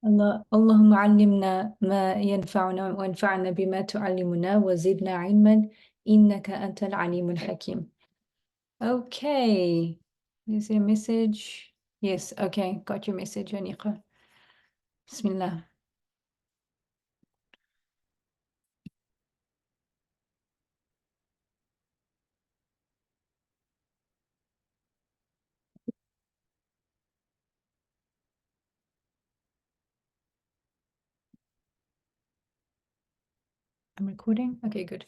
اللهم علمنا ما ينفعنا وانفعنا بما تعلمنا وزدنا علما إنك أنت العليم الحكيم. Okay, is there a message? Yes, okay, got your message, Anika. Bismillah. I'm recording. Okay, good.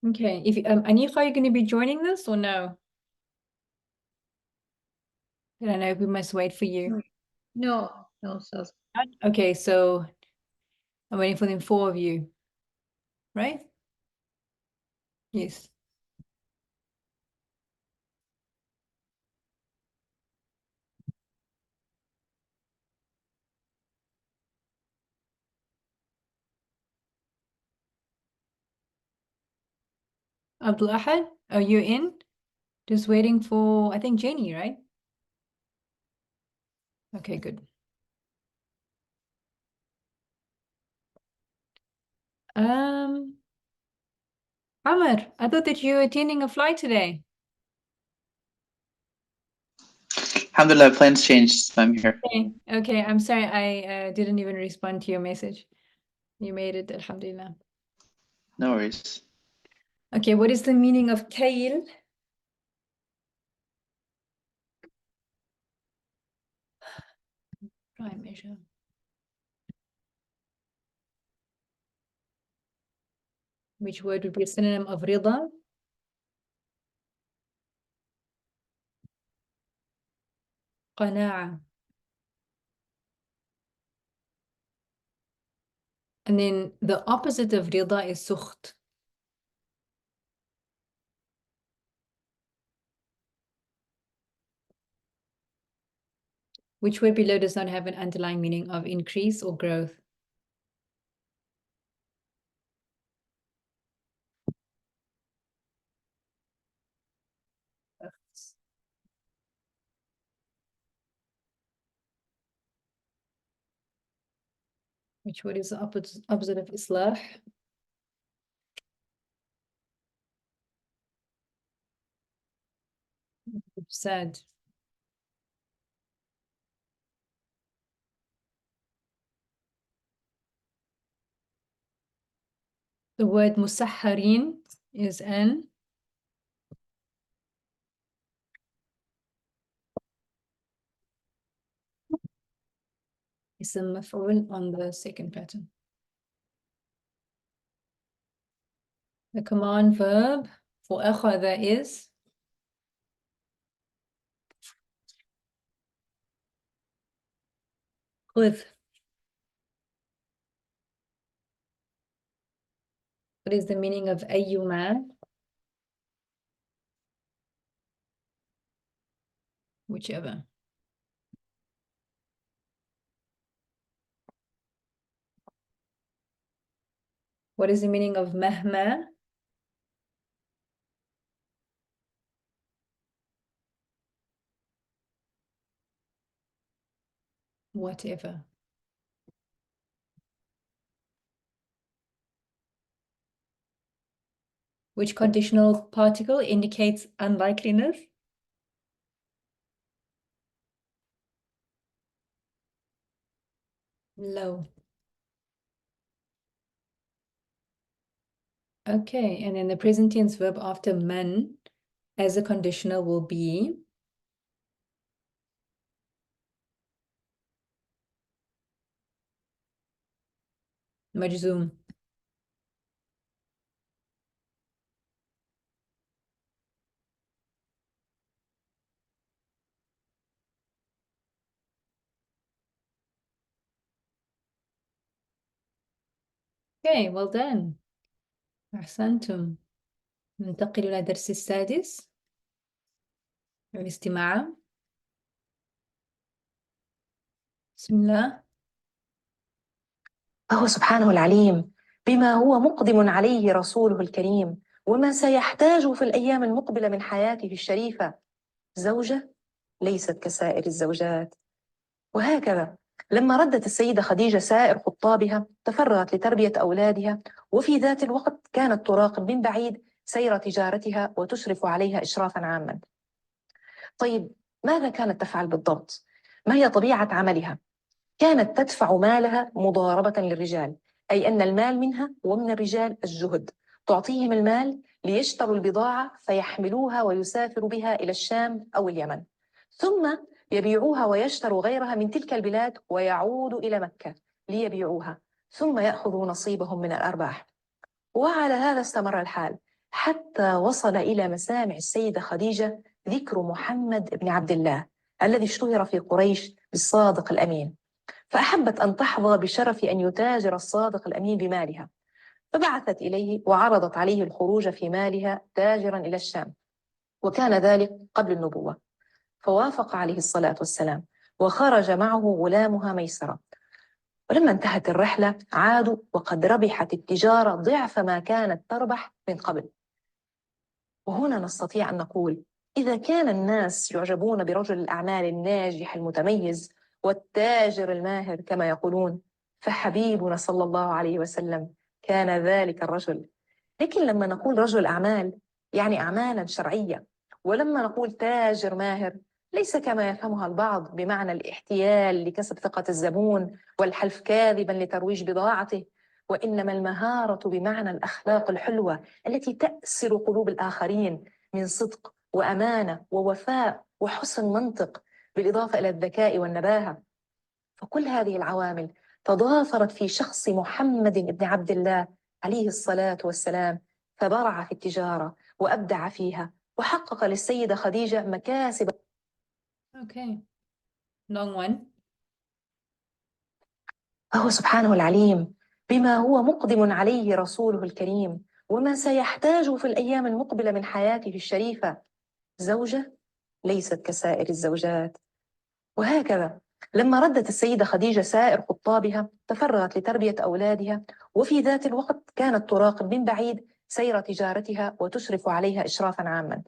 Okay, if Anika, are you going to be joining this or no? I don't know. We must wait for you. No, so Okay, so I'm waiting for the four of you, right? Yes. Abdul Ahad, are you in? Just waiting for, I think, Jenny, right? Okay, good. Amr, I thought that you were attending a flight today. Alhamdulillah, plans changed, so I'm here. Okay, I'm sorry, I didn't even respond to your message. You made it, alhamdulillah. No worries. Okay, what is the meaning of kayl? Prime measure. Which word would be a synonym of rida? Qana'a. And then the opposite of rida is sukht. Which word below does not have an underlying meaning of increase or growth? Which word is the opposite of islah? Sad. The word musahharin is an ism maf'ul on the second pattern. The command verb for akhadha is khudh. What is the meaning of ayyuma? Whichever. What is the meaning of mahma? Whatever. Which conditional particle indicates unlikeliness? Low. Okay, and then the present tense verb after man as a conditional will be majzoom. Okay, well done. أحسنتم. ننتقل إلى درس السادس الاستماع. بسم الله. فهو سبحانه العليم بما هو مقدم عليه رسوله الكريم وما سيحتاجه في الأيام المقبلة من حياته الشريفة، زوجة ليست كسائر الزوجات. وهكذا لما ردت السيدة خديجة سائر خطابها تفرغت لتربية أولادها، وفي ذات الوقت كانت تراقب من بعيد سير تجارتها وتشرف عليها إشرافا عاما. طيب ماذا كانت تفعل بالضبط؟ ما هي طبيعة عملها؟ كانت تدفع مالها مضاربة للرجال، أي أن المال منها ومن الرجال الجهد، تعطيهم المال ليشتروا البضاعة فيحملوها ويسافروا بها إلى الشام أو اليمن، ثم يبيعوها ويشتروا غيرها من تلك البلاد ويعودوا إلى مكة ليبيعوها، ثم يأخذوا نصيبهم من الأرباح. وعلى هذا استمر الحال حتى وصل إلى مسامع السيدة خديجة ذكر محمد بن عبد الله الذي اشتهر في قريش بالصادق الأمين، فأحبت أن تحظى بشرف أن يتاجر الصادق الأمين بمالها، فبعثت إليه وعرضت عليه الخروج في مالها تاجرا إلى الشام، وكان ذلك قبل النبوة، فوافق عليه الصلاة والسلام وخرج معه غلامها ميسرة. ولما انتهت الرحلة عادوا وقد ربحت التجارة ضعف ما كانت تربح من قبل. وهنا نستطيع أن نقول إذا كان الناس يعجبون برجل الأعمال الناجح المتميز والتاجر الماهر كما يقولون، فحبيبنا صلى الله عليه وسلم كان ذلك الرجل. لكن لما نقول رجل أعمال يعني أعمالا شرعية، ولما نقول تاجر ماهر ليس كما يفهمها البعض بمعنى الاحتيال لكسب ثقة الزبون والحلف كاذبا لترويج بضاعته، وإنما المهارة بمعنى الأخلاق الحلوة التي تأسر قلوب الآخرين من صدق وأمانة ووفاء وحسن منطق، بالإضافة إلى الذكاء والنباهة. فكل هذه العوامل تضافرت في شخص محمد بن عبد الله عليه الصلاة والسلام، فبرع في التجارة وأبدع فيها وحقق للسيدة خديجة مكاسب. Okay. Long one. فهو سبحانه العليم بما هو مقدم عليه رسوله الكريم وما سيحتاجه في الأيام المقبلة من حياته الشريفة، زوجة ليست كسائر الزوجات. وهكذا لما ردت السيدة خديجة سائر خطابها تفرغت لتربية أولادها، وفي ذات الوقت كانت تراقب من بعيد سير تجارتها وتشرف عليها إشرافا عاما.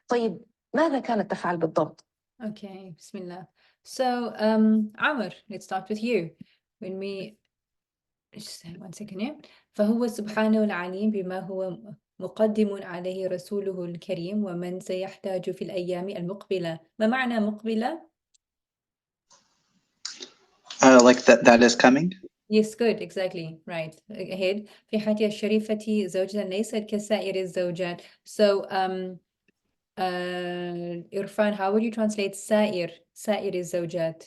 طيب ماذا كانت تفعل بالضبط؟ Okay. Bismillah. So, Amr, let's start with you. When we just one second here. فهو سبحانه العليم بما هو مقدم عليه رسوله الكريم ومن سيحتاج في الأيام المقبلة. ما معنى مقبلة؟ Like that is coming. Yes, good, exactly, right. Ahead. في حياتها الشريفة زوجة ليست كسائر الزوجات. So, Irfan, how would you translate سائر الزوجات?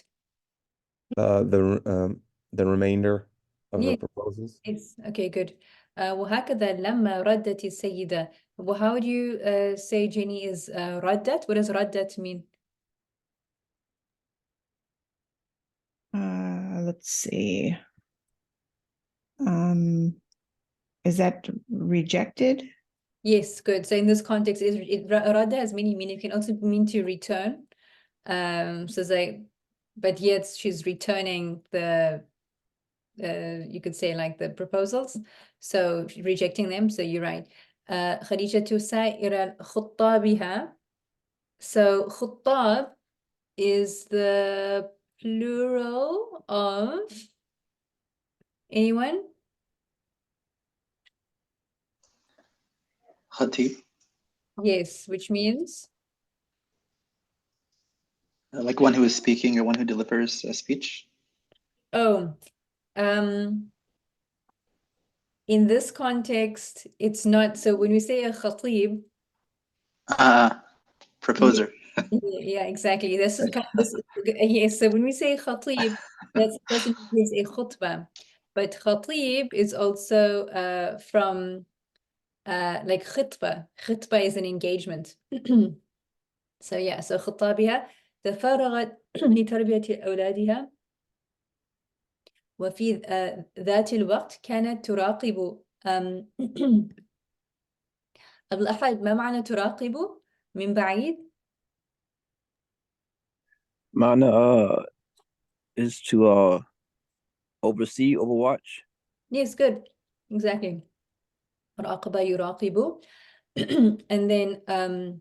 The remainder of the Yes. proposals. Yes, okay, good. وهكذا لما ردت السيدة. Well, how would you say Jenny is ردت? What does ردت mean? Let's see. Is that rejected? Yes, good. So in this context, radda has many meanings. It can also mean to return. So but yet she's returning the, you could say like the proposals. So rejecting them. So you're right. خديجة سائر خطابها. So خطاب is the plural of anyone? Khatib. Yes, which means? Like one who is speaking or one who delivers a speech. Oh, in this context, it's not. So when we say a khatib, Proposer. yeah, exactly. This is kind of this. Yes. So when we say khatib, that doesn't mean it's a khutbah, but khatib is also from like khutbah. Khutbah is an engagement. So yeah. So خطابها تفرغت لتربية أولادها وفي ذات الوقت كانت تراقب أبو أحد ما معنى تراقب من بعيد؟ معنى is to oversee, overwatch. Yes, good. Exactly. راقب يراقب. And then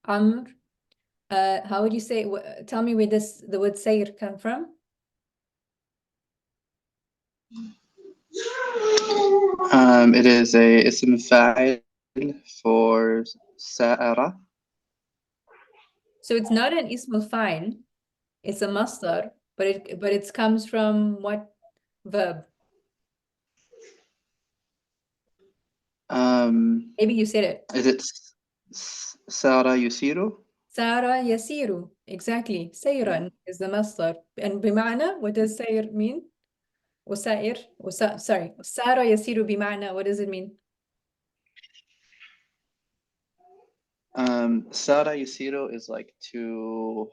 Amr, how would you say, tell me where the word sayr come from? It is a اسم فاعل for سائرة. So it's not an ism al-fa'il, it's a masdar, but it comes from what verb? Maybe you said it. Is it سارة يسير? Sara yasiru. Exactly. Sayran is the masdar. And بمعنى, what does sayr mean? وسائر, sorry. Sara yasiru بمعنى, what does it mean? سارة يسير is like to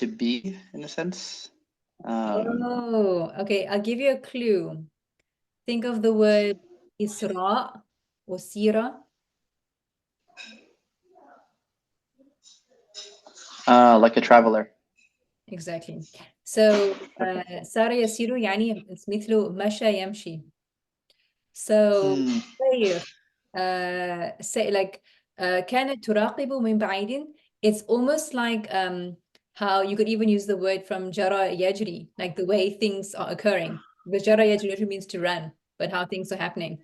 be in a sense. Oh, okay. I'll give you a clue. Think of the word Isra or Sira. Like a traveler. Exactly. So سار يسير يعني مثل مشى يمشي. So سير say like كانت تراقب من بعيد. It's almost like how you could even use the word from جرى يجري, like the way things are occurring. Because جرى يجري literally means to run, but how things are happening.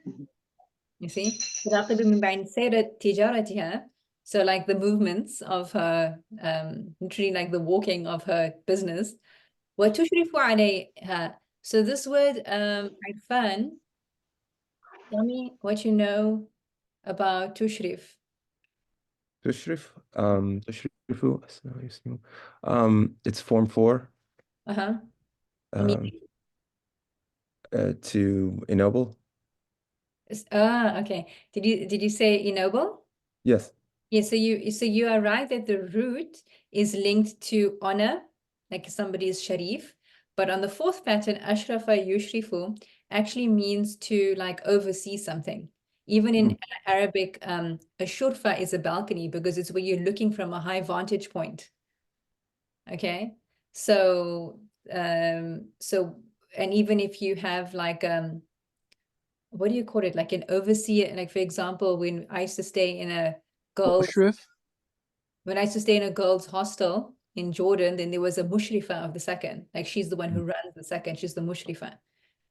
You see? تراقب من بعيد سير تجارتها. So like the movements of her, literally like the walking of her business. وتشرف عليها. So this word عرفان, tell me what you know about تشرف. تشرف تشرفوا أسماء يسمو. It's form 4. Uh-huh. Um, to ennoble. Okay. Did you say ennoble? Yes. Yeah, so you are right that the root is linked to honor, like somebody is sharif. But on the fourth pattern, ashrafa yushrifu actually means to like oversee something. Even in Arabic, a shurfa is a balcony because it's where you're looking from a high vantage point. Okay, so and even if you have like what do you call it, like an overseer, like for example, when I used to stay in a girls' hostel in Jordan, then there was a mushrifa of the second, like she's the one who runs the second, she's the mushrifa,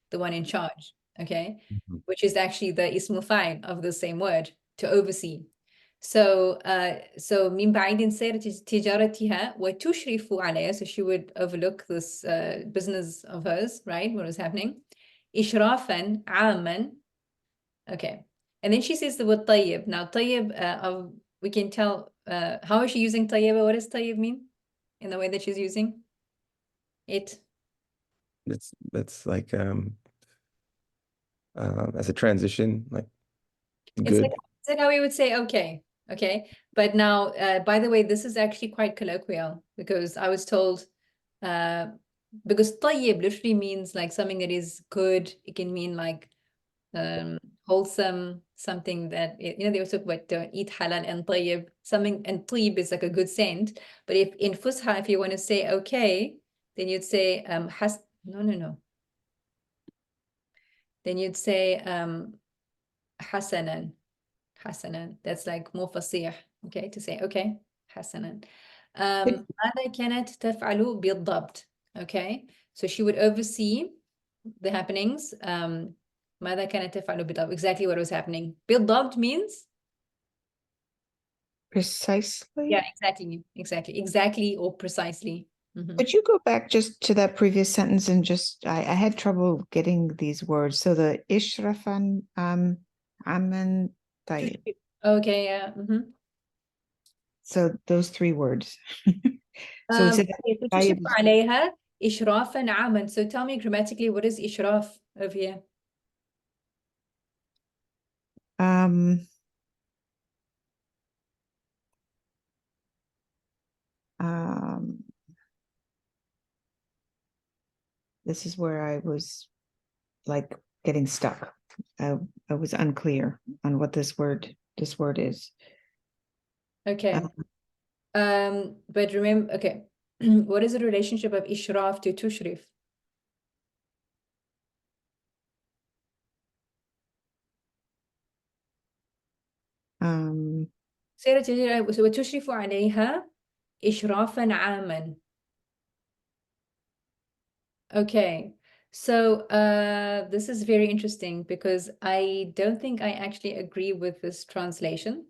the one in charge, okay, which is actually the ismul fa'il of the same word, to oversee. So min ba'idin sayrat tijaratiha wa tushrifu alayha, so she would overlook this business of hers, right, what was happening. Ishrafan aman. Okay, and then she says the word tayyib. Now tayyib, we can tell, how is she using tayyib? What does tayyib mean in the way that she's using it? That's like as a transition, like It's good. like how we would say okay. But now, by the way, this is actually quite colloquial because I was told, because tayyib literally means like something that is good. It can mean like wholesome, something that, you know, they also talk about don't eat halal and tayyib, something, and tayyib is like a good scent. But if in Fusha, if you want to say okay, then you'd say no. Then you'd say hasanan. That's like more fasih, okay, to say okay, hasanan. ماذا كانت تفعل بالضبط? Okay, so she would oversee the happenings. ماذا كانت تفعل بالضبط? Exactly what was happening. بالضبط means? Precisely? Yeah, exactly or precisely. Could you go back just to that previous sentence and just, I had trouble getting these words. So the Ishrafan Aman Tayyib. Okay, yeah. So those 3 words. So we said Okay, so Tayyib تشرف عليها إشرافا عاما. So tell me grammatically, what is إشراف over here? This is where I was like getting stuck. I was unclear on what this word is. Okay. But remember, okay. what is the relationship of إشراف to تشريف? وتشرف عليها إشرافا عاما. Okay, so this is very interesting because I don't think I actually agree with this translation.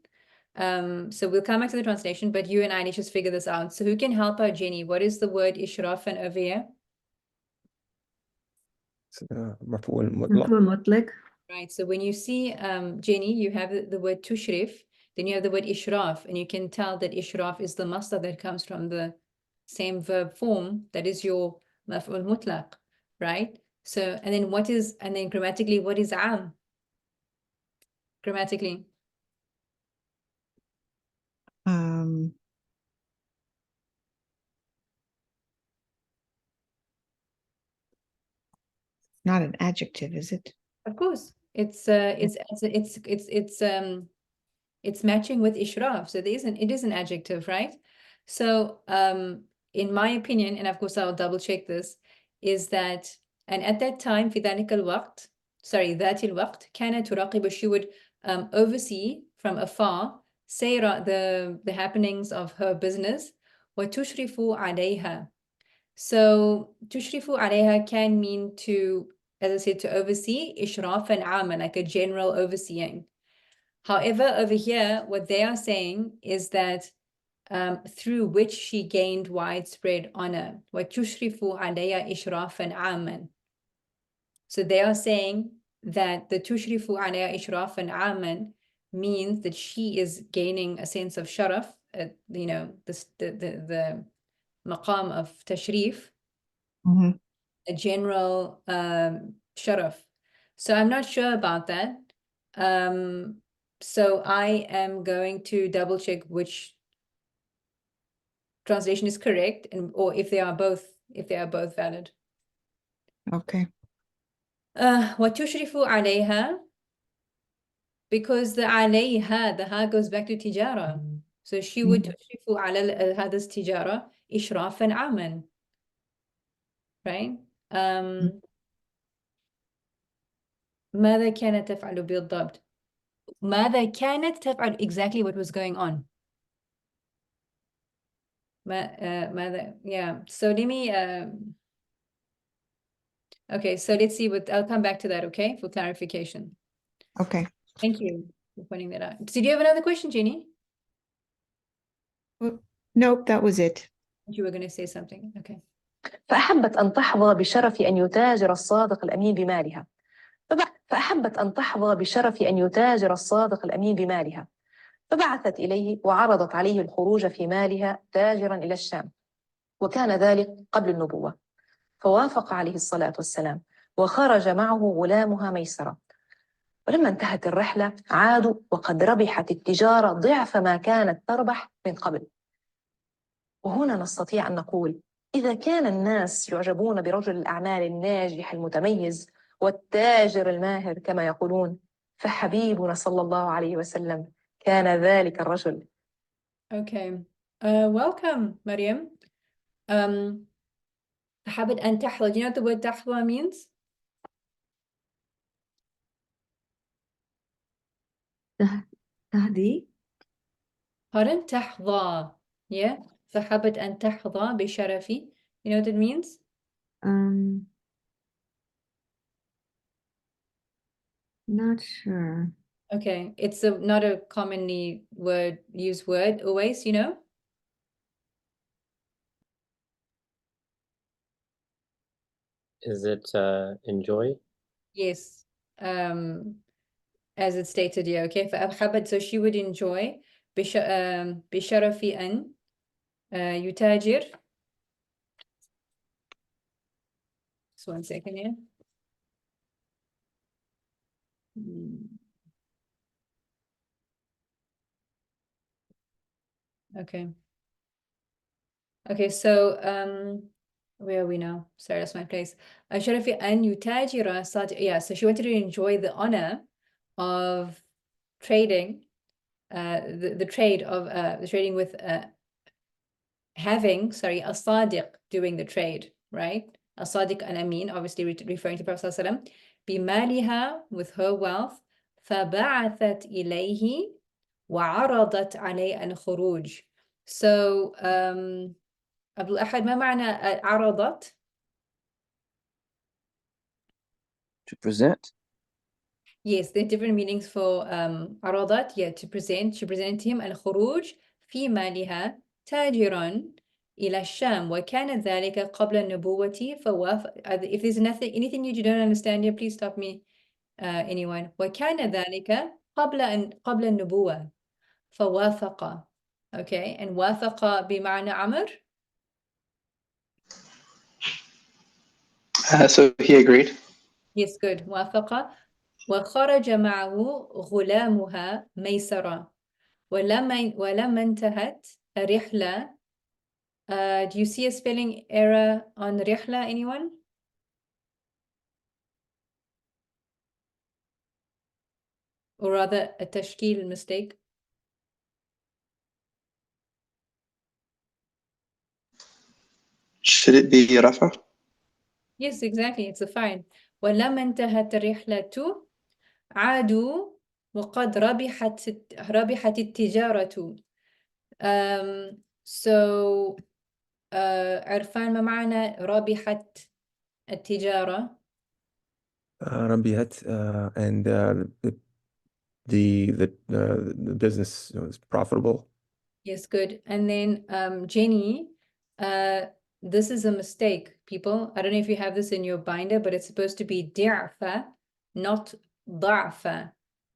So we'll come back to the translation, but you and I need to just figure this out. So who can help out Jenny? What is the word إشرافا over here? مفعول مطلق. Right, so when you see Jenny, you have the word tushrif, then you have the word ishraf, and you can tell that ishraf is the masdar that comes from the same verb form that is your maf'ul mutlaq, right? So, and then grammatically, what is am? Grammatically, Not an adjective, is it? of course, it's matching with ishraf, so it is an adjective, right? So in my opinion, and of course I'll double check this, is that, and at that time في ذلك الوقت, ذات الوقت كانت تراقب, she would oversee from afar سير, the happenings of her business, وتشرف عليها. So تشرف عليها can mean to, as I said, to oversee, إشرافا عاما, like a general overseeing. However, over here, what they are saying is that through which she gained widespread honor. وَتُشْرِفُ عَلَيَّ إِشْرَافًا عَامًا. So they are saying that the تُشْرِفُ عَلَيَّ إِشْرَافًا عَامًا means that she is gaining a sense of sharaf, you know, the maqam of tashrif, a general sharaf. So I'm not sure about that. So I am going to double check which translation is correct, or if they are both valid. Okay. وتشرف عليها, because the عليها, the ha goes back to tijara. So she would تشرف على هذا التجارة إشرافا عاما. Right? ماذا كانت تفعل بالضبط? ماذا كانت تفعل, exactly what was going on. ماذا, yeah. So let me, okay, so let's see what, I'll come back to that, okay, for clarification. Okay. Thank you for pointing that out. Did you have another question, Jenny? Nope, that was it. You were going to say something, okay. فأحبت أن تحظى بشرف أن يتاجر الصادق الأمين بمالها. فأحبت أن تحظى بشرف أن يتاجر الصادق الأمين بمالها. فبعثت إليه وعرضت عليه الخروج في مالها تاجرا إلى الشام، وكان ذلك قبل النبوة. فوافق عليه الصلاة والسلام، وخرج معه غلامها ميسرة. ولما انتهت الرحلة عادوا وقد ربحت التجارة ضعف ما كانت تربح من قبل. وهنا نستطيع أن نقول إذا كان الناس يعجبون برجل الأعمال الناجح المتميز والتاجر الماهر كما يقولون، فحبيبنا صلى الله عليه وسلم كان ذلك الرجل. Okay, welcome, Mariam. حابب أن تحظى. Do you know what the word تحظى means? تهدي. Pardon? تحظى. Yeah. فحابب أن تحظى بشرفي. You know what it means? Not sure. Okay, it's not a commonly used word always, you know? Is it enjoy? Yes. As it's stated here, okay? فأحبت, so she would enjoy بشرف أن يتاجر. Just 1 second here. Okay. Okay, so where are we now? Sorry, that's my place. شرف أن يتاجر صادق. Yeah, so she wanted to enjoy the honor of trading, the trade of the trading with having, sorry, a sadiq doing the trade, right? A sadiq al-amin, obviously referring to Prophet ﷺ, بمالها, with her wealth, فبعثت إليه وعرضت عليه الخروج. So, Abdul Ahad, ما معنى عرضت? To present. Yes, there are different meanings for عرضت, yeah, to present. She presented him الخروج في مالها تاجرا إلى الشام وكان ذلك قبل النبوة فوافق. If there's anything you don't understand here, please stop me, anyone. وكان ذلك قبل النبوة فوافق. Okay, and وافق بمعنى عمر. So he agreed. Yes, good. وافق. وخرج معه غلامها ميسرة. ولما انتهت الرحلة. Do you see a spelling error on رحلة, anyone? Or rather a تشكيل mistake? Should it be Rafa? Yes, exactly. It's a fine. ولما انتهت الرحلة عادوا وقد ربحت التجارة. So عرفان ما معنى ربحت التجارة؟ ربيت and the business was profitable. Yes, good. And then Jenny, this is a mistake, people. I don't know if you have this in your binder, but it's supposed to be ضعف, not ضعف.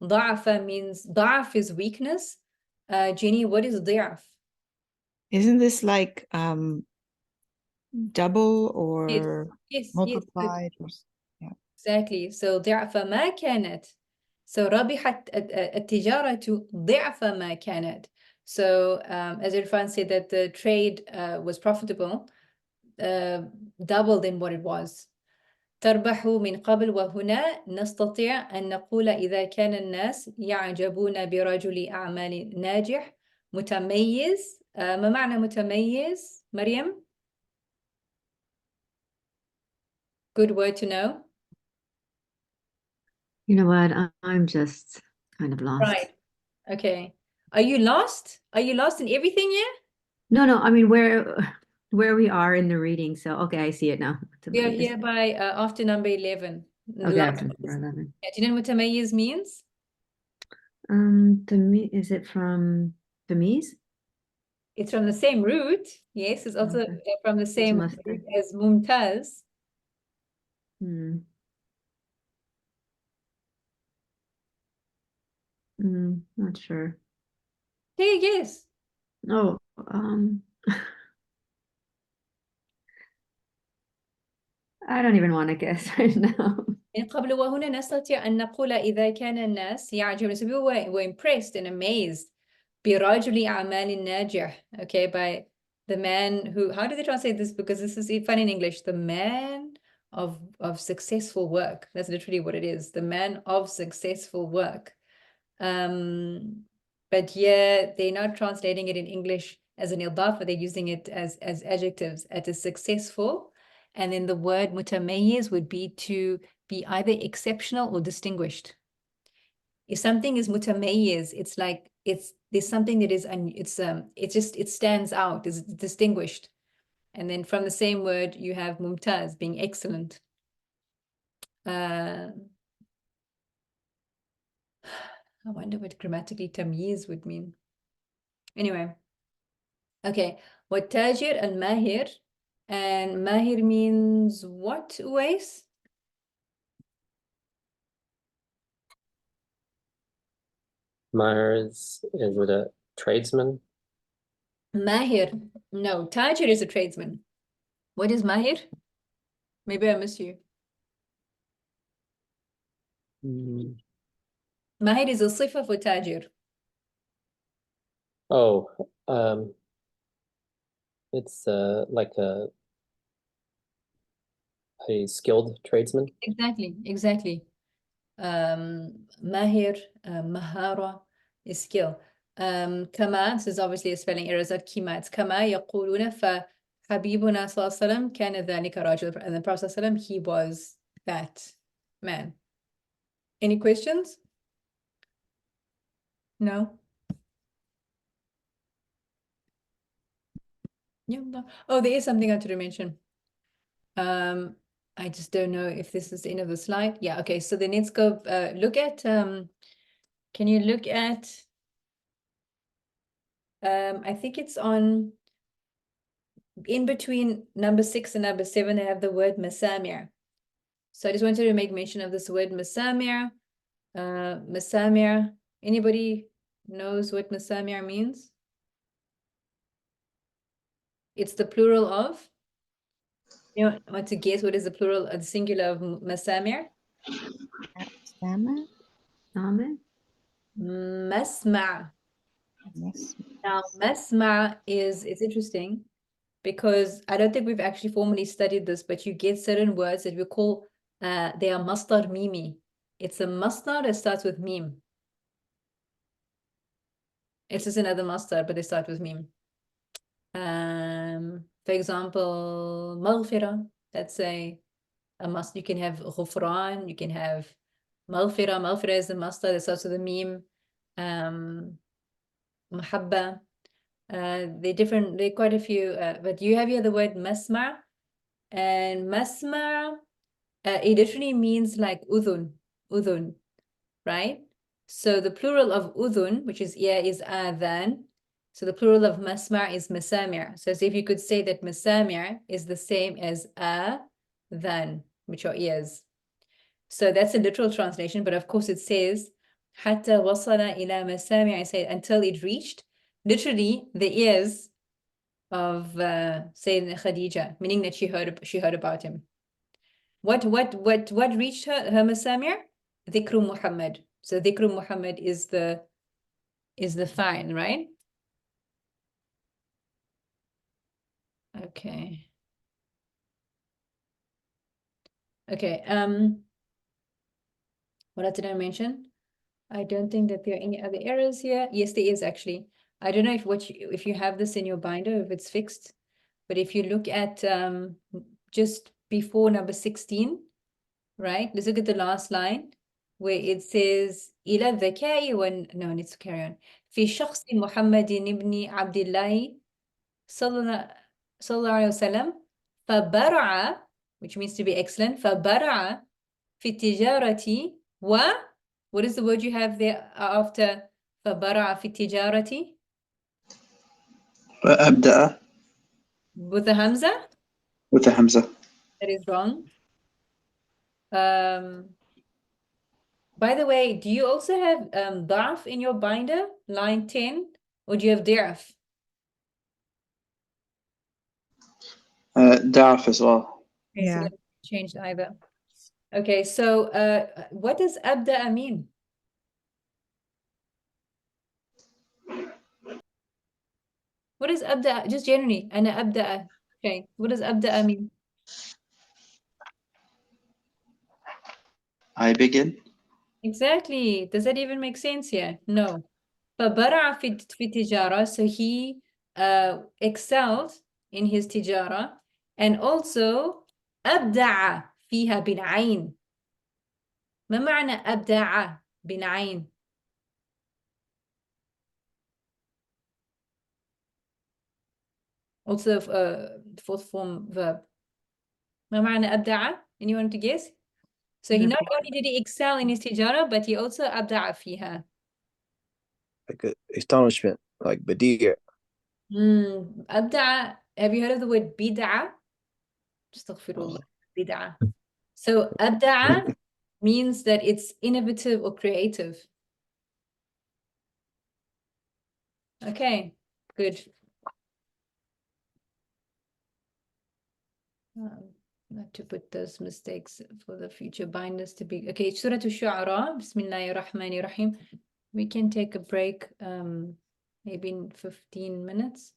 ضعف means ضعف is weakness. Jenny, what is ضعف? Isn't this like double or Yes, good. multiplied? Or, yeah. Exactly. So ضعف ما كانت. So ربحت التجارة ضعف ما كانت. So as Irfan said that the trade was profitable, double than what it was. تربح من قبل وهنا نستطيع أن نقول إذا كان الناس يعجبون برجل أعمال ناجح متميز. ما معنى متميز مريم؟ Good word to know. You know what? I'm just kind of lost. Right. Okay. Are you lost? Are you lost in everything here? No, I mean where we are in the reading. So okay, I see it now. We are Mutamayyiz. here by after number 11. The Okay, last after one. number 11. Yeah, do you know what mutamayyiz means? To me, is it from Tamiz? It's from the same root. Yes, it's also Okay. from the same must root as mumtaz. Not sure. Take a guess. Oh, I don't even want to guess right now. من قبل وهنا نستطيع أن نقول إذا كان الناس يعجبون. So people were impressed and amazed برجل أعمال ناجح. Okay, by the man who, how do they translate this? Because this is fun in English. The man of successful work. That's literally what it is. The man of successful work. But yeah, they're not translating it in English as an idafa. They're using it as adjectives. At a successful. And then the word mutamayyiz would be to be either exceptional or distinguished. If something is mutamayyiz, it's like there's something that is it stands out, is distinguished. And then from the same word you have mumtaz, being excellent. I wonder what grammatically tamyiz would mean. Anyway, okay. What tajir and mahir, and mahir means what, Uwais? Mahir is it a tradesman? Mahir. No, Tajir is a tradesman. What is Mahir? Maybe I missed you. Mahir is a sifa for Tajir. Oh, it's like a skilled tradesman. Exactly. Mahir, mahara is skill. كما, this is obviously a spelling error, so كما, it's كما يقولون, فحبيبنا صلى الله عليه وسلم كان ذلك رجل, and the Prophet صلى الله عليه وسلم, he was that man. Any questions? No? Yeah, no. Oh, there is something I wanted to mention. I just don't know if this is the end of the slide. Yeah, okay, so then let's go look at, can you look at, I think it's on, in between number 6 and number 7, they have the word masamir. So I just wanted to make mention of this word masamir. Masamir, anybody knows what masamir means? It's the plural of, you want to guess what is the plural, the singular of masamir? Sama? Amen. Masma'. Yes. Now, masma' it's interesting because I don't think we've actually formally studied this, but you get certain words that we call, they are masdar mimi. It's a masdar that starts with mim. It's just another masdar, but they start with mim. For example, maghfira, that's a must. You can have ghufran, you can have maghfira. Maghfira is the masdar that starts with a mim. Mahabba. They're different, there are quite a few, but you have here the word masma', and masma', it literally means like udhun, right? So the plural of udhun, which is ear, is adhan. So the plural of masma' is masamir. So as if you could say that masamir is the same as adhan, which are ears. So that's a literal translation, but of course it says hatta wasala ila masami', I say until it reached literally the ears of Sayyidina Khadija, meaning that she heard about him. What reached her masami'? Dhikru Muhammad. So Dhikru Muhammad is the fine, right? Okay. Okay, what did I mention? I don't think that there are any other errors here. Yes, there is actually. I don't know if you have this in your binder, if it's fixed, but if you look at just before number 16, right? Let's look at the last line where it says إلى الذكاء no, let's carry on. في شخص محمد ابن عبد الله صلى الله عليه وسلم فبرع, which means to be excellent, فبرع في التجارة what is the word you have there after فبرع في التجارة? أبدأ With the Hamza? with a Hamza. That is wrong. By the way, do you also have ضعف in your binder, line 10, or do you have ضعف? Da'af as well. Okay, so Yeah. let's change either. Okay, so what does أبدأ mean? What does أبدأ, just generally, أنا أبدأ. Okay, what does أبدأ mean? I begin. Exactly. Does that even make sense here? No. فبرع في التجارة, so he excelled in his تجارة, and also أبدع فيها بالعين. ما معنى أبدع بالعين؟ Also fourth form verb. ما معنى أبدع? Anyone to guess? So he not only did he excel in his تجارة, but he also أبدع فيها. Like astonishment, like badir. أبدع. Have you heard of the word بدعة? Astaghfirullah. بدعة. So أبدع means that it's innovative or creative. Okay, good. Not to put those mistakes for the future binders to be. Okay, Surah Ash-Shu'ara, Bismillahir Rahmanir Rahim. We can take a break, maybe in 15 minutes.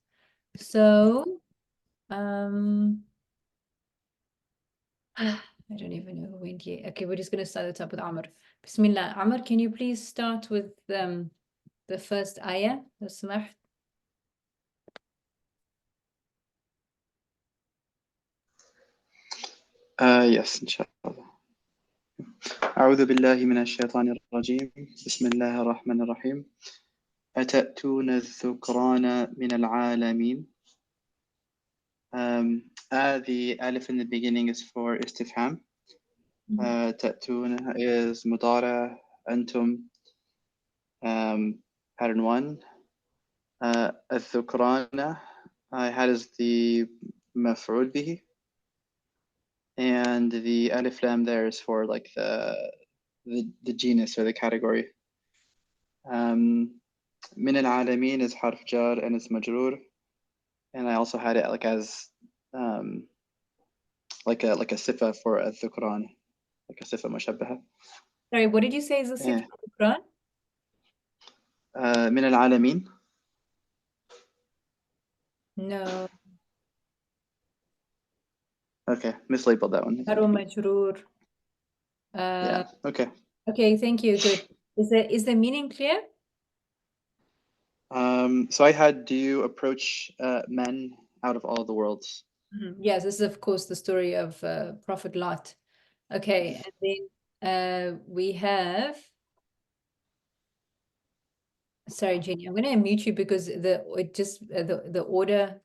So, I don't even know who went here. Okay, we're just going to start the top with Amr. Bismillah. Amr, can you please start with the first ayah, لو سمحت. Yes, inshallah. أعوذ بالله من الشيطان الرجيم. بسم الله الرحمن الرحيم. أتأتون الذكران من العالمين. The alif in the beginning is for istifham. تأتون is مضارع. أنتم pattern 1. الذكران I had is the مفعول به, and the alif lam there is for like the genus or the category. من العالمين is حرف جار and it's مجرور, and I also had it like as like a sifa for الذكران, like a sifa مشبهة. Sorry, what did you say is the sifa Quran? من العالمين. No. Okay, mislabeled that one. Haru majroor. Yeah. Okay. Okay, thank you. Good. Is the meaning clear? So I had, do you approach men out of all the worlds? Yes, this is of course the story of Prophet Lot. Okay, and then we have. Sorry, Jenny, I'm going to mute you because the order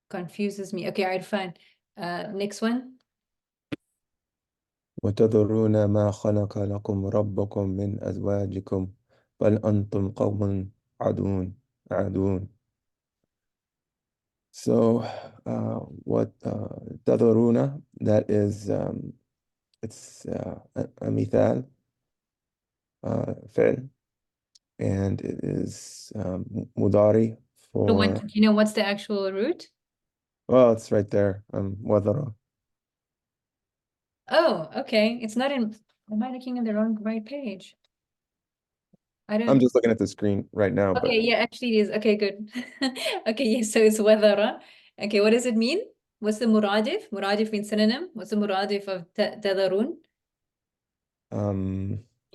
confuses me. Okay, alright, fine. Next one. وتذرون ما خلق لكم ربكم من أزواجكم بل أنتم قوم عادون. So what تذرون, that is it's a مثال فعل, and it is مضارع So what, for, do you know what's the actual root? well, it's right there, وذر. Oh, okay. It's not in. Am I looking at the right page? I don't. I'm just looking at the screen right now, but Okay, yeah, actually it is. Okay, good. Okay, yes, so it's weathera. Okay, what does it mean? What's the muradif? Muradif means synonym. What's the muradif of tadarun?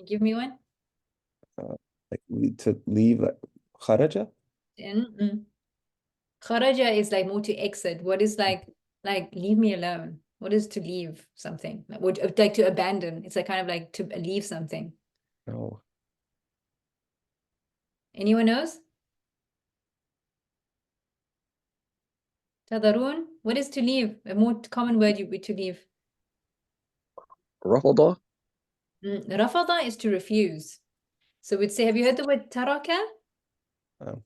Give me one. like to leave, like خرج. Kharaja is like more to exit. What is like leave me alone? What is to leave something? Like to abandon. It's like kind of like to leave something. No. Anyone knows? Tadarun, what is to leave? A more common word would be to leave. رفض. Rafada is to refuse. So we'd say, have you heard the word taraka? Oh.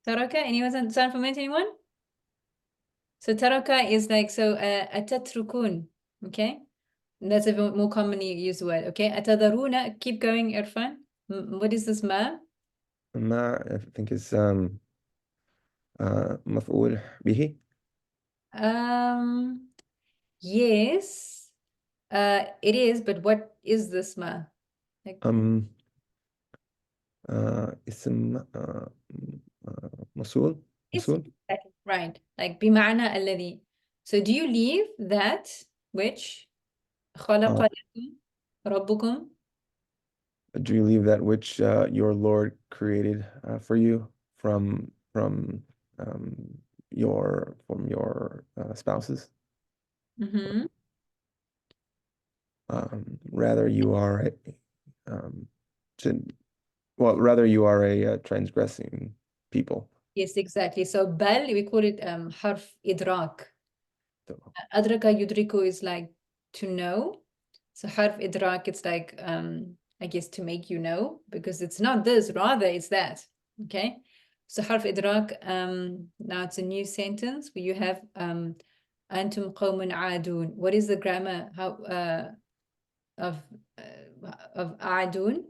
Taraka, anyone sound familiar to anyone? So taraka is like, so atatrukun, okay? And that's a more commonly used word, okay? Atadaruna, keep going, Irfan. What is this ma? ما I think is مفعول به. Yes, it is, but what is this ma? Like, اسم موصول. right, like بمعنى الذي. So do you leave that which خلق لكم ربكم? Do you leave that which your Lord created for you from your spouses? Rather you are rather you are a transgressing people. Yes, exactly. So bal, we call it حرف إدراك. أدرك يدرك is like to know. So حرف إدراك, it's like I guess to make you know, because it's not this, rather it's that. Okay. So حرف إدراك, now it's a new sentence where you have أنتم قوم عادون. What is the grammar of عادون?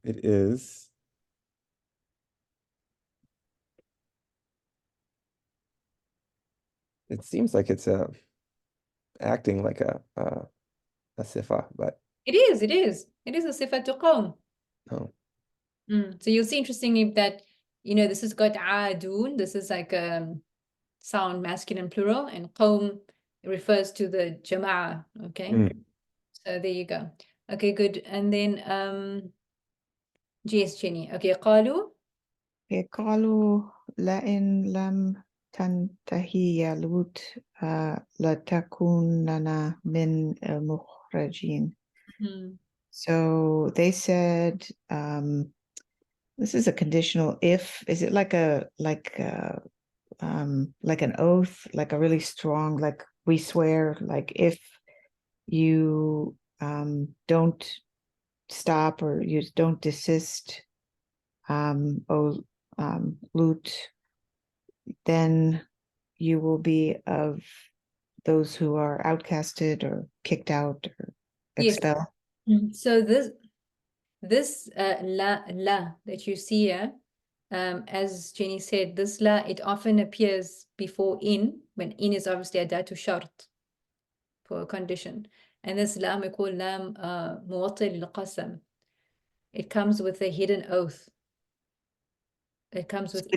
It is it seems like it's acting like a sifa, but it is a sifatu qawm. no. So you'll see interestingly that, you know, this has got aadun, this is like a sound masculine plural, and qawm refers to the jama'ah, okay? So there you go. Okay, good. And then Yes, Jenny. Okay, قالوا. قالوا لئن لم تنتهي يا لوط لتكونن من المخرجين. Hmm. So they said, this is a conditional if. Is it like an oath, like a really strong, like we swear, like if you don't stop or you don't desist, Lut, then you will be of those who are outcasted or kicked out or Yes. expelled. So this la that you see here, as Jenny said, this la, it often appears before in, when in is obviously adatu shart for a condition. And this lam we call lam muwatil lil-qasam. It comes with a hidden oath. It comes with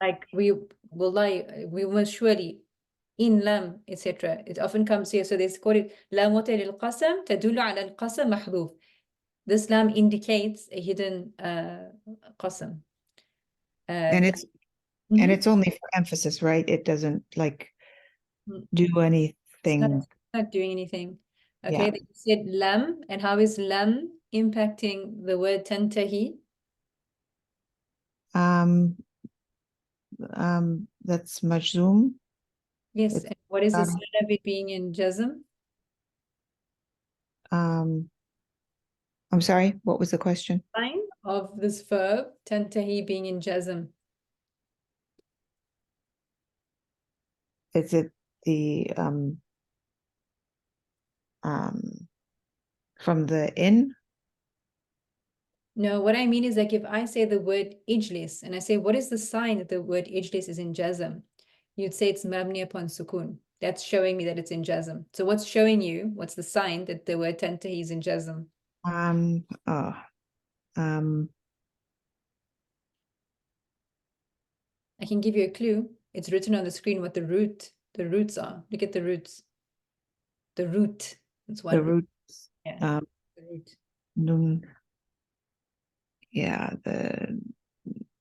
like we will lie, we will surely in lam, etc. It often comes here. So they call it lam muwatil lil-qasam tadullu ala al-qasam mahdhuf. This lam indicates a hidden qasam. And it's and it's only for emphasis, right? It doesn't like do anything. Not doing anything. Okay, Yeah. then you said lam, and how is lam impacting the word tantahi? That's majzoom. Yes, It's and what is the got- sign of it being in jazm? I'm sorry, what was the question? Sign of this verb tantahi being in jazm. Is it the from the in? No, what I mean is like if I say the word ijlis and I say what is the sign that the word ijlis is in jazm, you'd say it's mabni upon sukun. That's showing me that it's in jazm. So what's showing you? What's the sign that the word tantahi is in jazm? I can give you a clue. It's written on the screen what the roots are. Look at the roots. The root. It's one The root. Yeah. The root. Nun. Yeah, the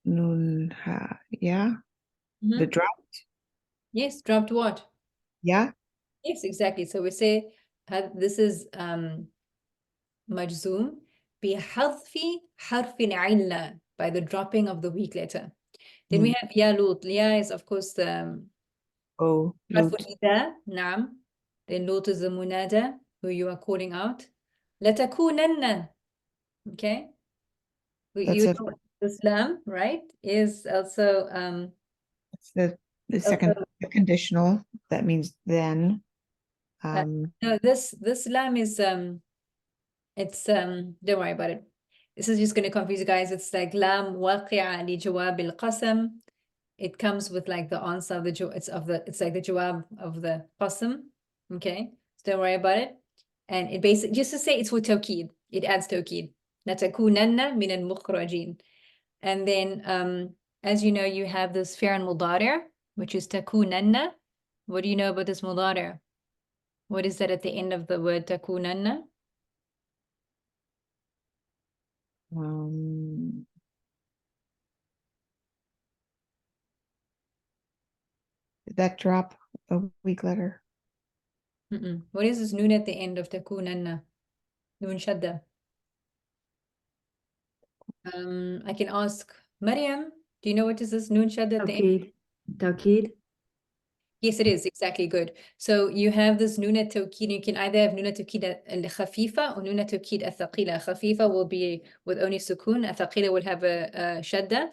nun ha. Yeah, the Mhm. drop. Yes, dropped what? Yeah. Yes, exactly. So we say this is majzoom بحذف حرف العلة, by the dropping of the weak letter. Then we have ya lut. Ya is of course the Oh, حرف Lut. النداء. نعم. Then lut is the munada, who you are calling out. لتكونن. Okay. That's You it. know Islam, right? Is also It's the second conditional. That means then. no, this lam is it's don't worry about it. This is just going to confuse you guys. It's like lam waqi'a li jawab al qasam. It comes with like the answer of the it's like the jawab of the qasam. Okay, so don't worry about it. And it basically just to say it's for tawkid. It adds tawkid. لَتَكُونَنَّ مِنَ الْمُخْرَجِينَ. And then as you know, you have this fi'l mudari', which is takunanna. What do you know about this mudari'? What is that at the end of the word takunanna? Did that drop a weak letter? What is this noon at the end of takunanna? Noon shadda. I can ask Maryam, do you know what is this noon shadda at the end? Tawkid. Yes, it is exactly good. So you have this nuna tawkid. You can either have nuna tawkid al-khafifa or nuna tawkid al-thaqila. Khafifa will be with only sukun. Al-thaqila will have a shadda.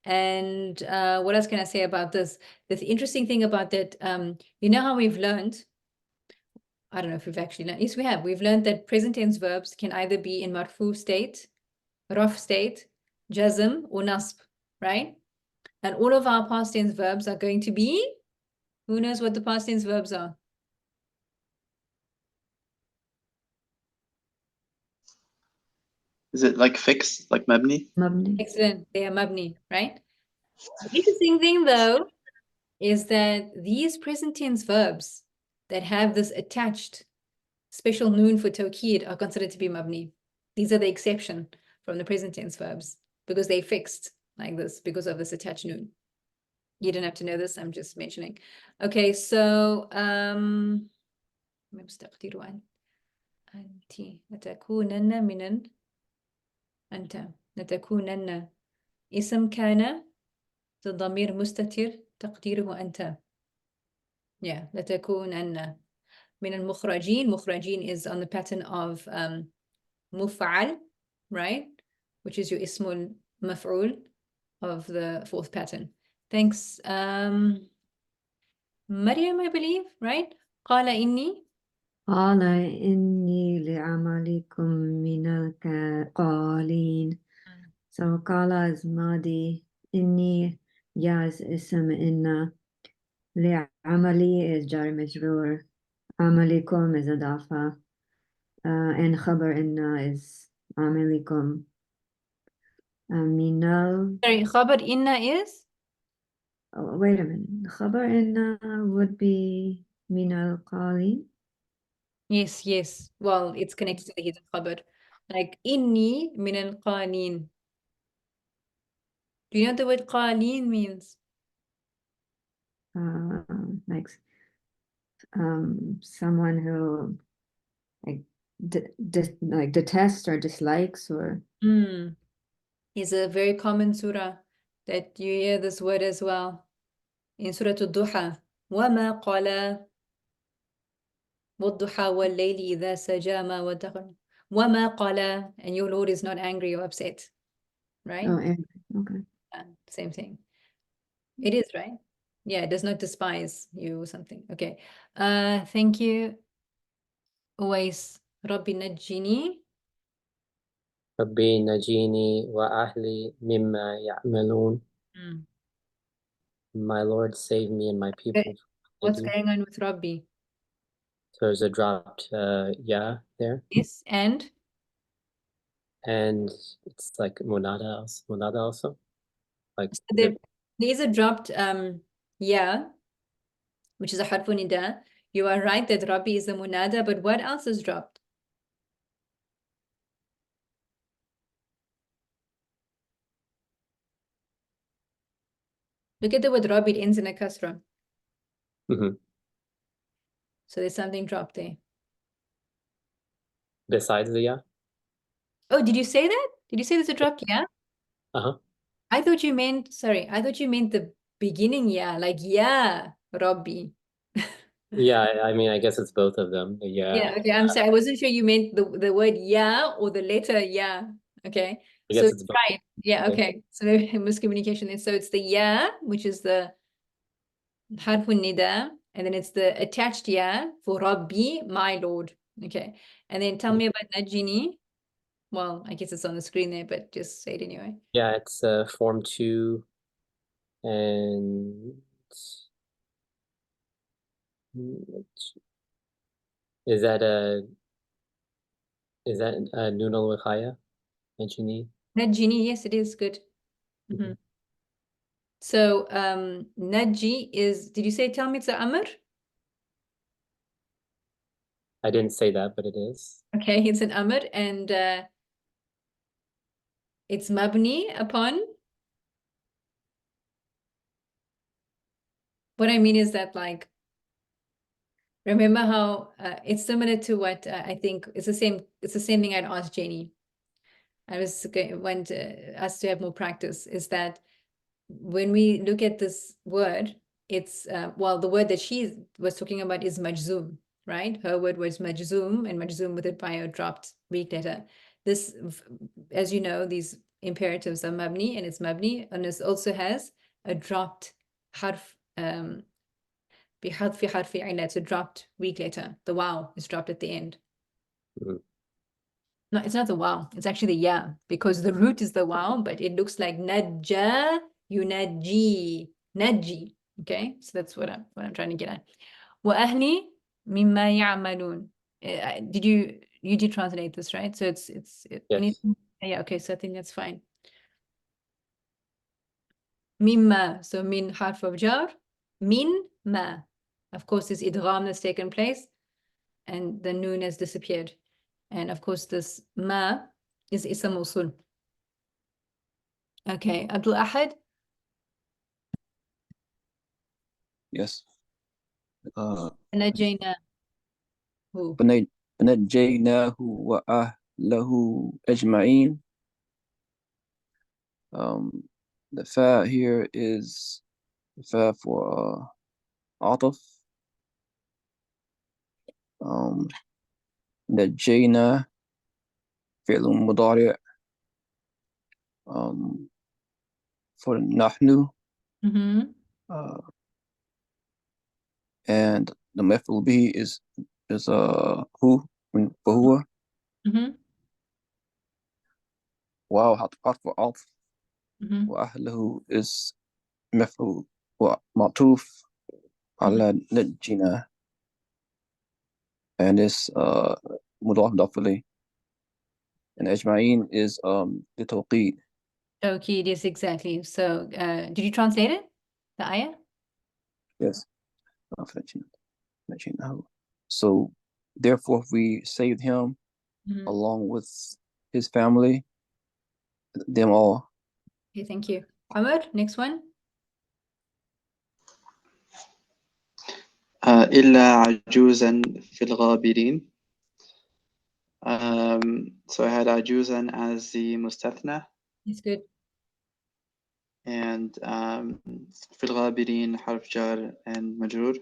And what else can I say about this? The interesting thing about that, you know how we've learned, I don't know if we've actually learned. Yes, we have. We've learned that present tense verbs can either be in marfu state, raf state, jazm, or nasb, right? And all of our past tense verbs are going to be, who knows what the past tense verbs are? Is it like fixed, like mabni? Mabni. Excellent. They are mabni, right? The interesting thing though is that these present tense verbs that have this attached special noon for tawkid are considered to be mabni. These are the exception from the present tense verbs. because they fixed like this because of this attached noon. You don't have to know this, I'm just mentioning. Okay, so مستقدر أنت لتكونن من أنت لتكونن اسم كان الضمير مستتر تقديره أنت. Yeah, لتكونن من المخرجين. مخرجين is on the pattern of مفعل, right? Which is your اسم المفعول of the fourth pattern. Thanks. Maryam, I believe, right? قال إني. قال إني لعملكم من القالين. So قال is ماضي, إني يا is اسم إن, لعملي is جار مجرور, عملكم is إضافة, and خبر إن is عملكم. من Sorry, خبر إن is? oh, wait a minute. خبر إن would be من القالين. Yes, yes. Well, it's connected to the hidden خبر. Like إني من القالين. Do you know what the word قالين means? Like someone who like like detests or dislikes or Is a very common surah that you hear this word as well. In Surah Al-Duha. وَمَا قَالَ وَالضُّحَى وَاللَّيْلِ إِذَا سَجَى مَا وَدَّعَكَ وَمَا قَالَ, and your Lord is not angry or upset. Right? oh, and, okay. Same thing. It is, right? Yeah, it does not despise you or something. Okay. Thank you. Uwais. Rabbi Najjini. ربي نجيني وأهلي مما يعملون. My Lord, save me and my people. from what What's they do. going on with Rabbi? So there's a dropped yeah there, Yes, and it's like monada also. Like so there's a dropped yeah, which is a harfu nida. You are right that Rabbi is the munada, but what else is dropped? Look at the word Rabbi, it ends in a kasra. Mhm. So there's something dropped there. Besides the yeah. Oh, did you say that? Did you say there's a dropped yeah? Uh-huh. I thought you meant, sorry, I thought you meant the beginning yeah, like yeah, Rabbi. Yeah, I mean, I guess it's both of them. The yeah. Yeah, okay, I'm sorry. I wasn't sure you meant the word yeah or the letter yeah. Okay. I So guess it's it's both. right. Yeah, Okay. okay. So maybe miscommunication there. So it's the yeah, which is the harfun nida, and then it's the attached yeah for Rabbi, my Lord. Okay. And then tell me about Najini. Well, I guess it's on the screen there, but just say it anyway. Yeah, it's form 2 and is that Nun al-Wiqaya? Najini? Najini, yes, it is good. Mhm. So Naji is, did you say tell me it's a Amr? I didn't say that, but it is. Okay, it's an Amr and it's mabni upon. What I mean is that, like, remember how it's similar to what I think it's the same. It's the same thing I'd asked Jenny. I was want us to have more practice. Is that when we look at this word, it's well, the word that she was talking about is majzoom, right? Her word was majzoom, and majzoom with it by a dropped weak letter. This, as you know, these imperatives are mabni, and it's mabni, and it also has a dropped harf. بحذف حرف علة, dropped weak letter. The wow is dropped at the end. Mhm. No, it's not the wow. It's actually the yeah, because the root is the wow, but it looks like najja, yunajji, najji. Okay, so that's what I'm trying to get at. وأهلي مما يعملون. Did you did translate this, right? So it's Yes. yeah, okay, so I think that's fine. Mimma, so min harf of jar, min ma. Of course, this idgham has taken place and the noon has disappeared. And of course, this ma is ism mawsul. Okay, Abdul Ahad. Yes. نجينا. Who? فنجيناه وأهله أجمعين. The fa here is the fa for عطف. نجينا فعل مضارع for نحن and the مفعول به is who وهو واو حرف عطف وأهله is مفعول ومعطوف على نجينا and is مضاف إليه and أجمعين is لتوقيت. Okay, yes, exactly. So, did you translate it? The ayah? Yes. So therefore we saved him along with his family, them all. Okay, thank you. Amr, next one. إلا عجوزا في الغابرين. So I had عجوزا as the mustathna, It's good. and في الغابرين حرف جار and مجرور.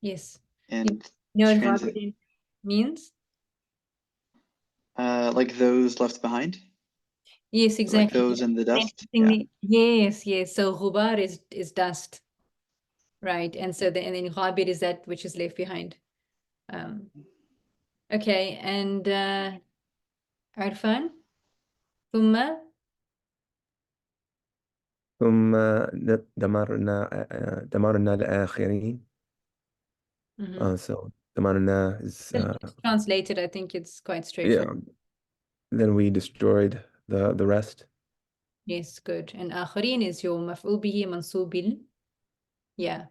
Yes. And You know what translate ghabirin means? like those left behind, Yes, like exactly. those in the dust. Yeah. Interestingly, yes, yes. So ghubar is dust, right? And so and then ghabir is that which is left behind. Okay, and Arfan, ثم ثم دمرنا الآخرين. So دمرنا is translated, I think it's quite straightforward. yeah. Then we destroyed the rest. Yes, good. And آخرين is your مفعول به منصوب بال. Yeah.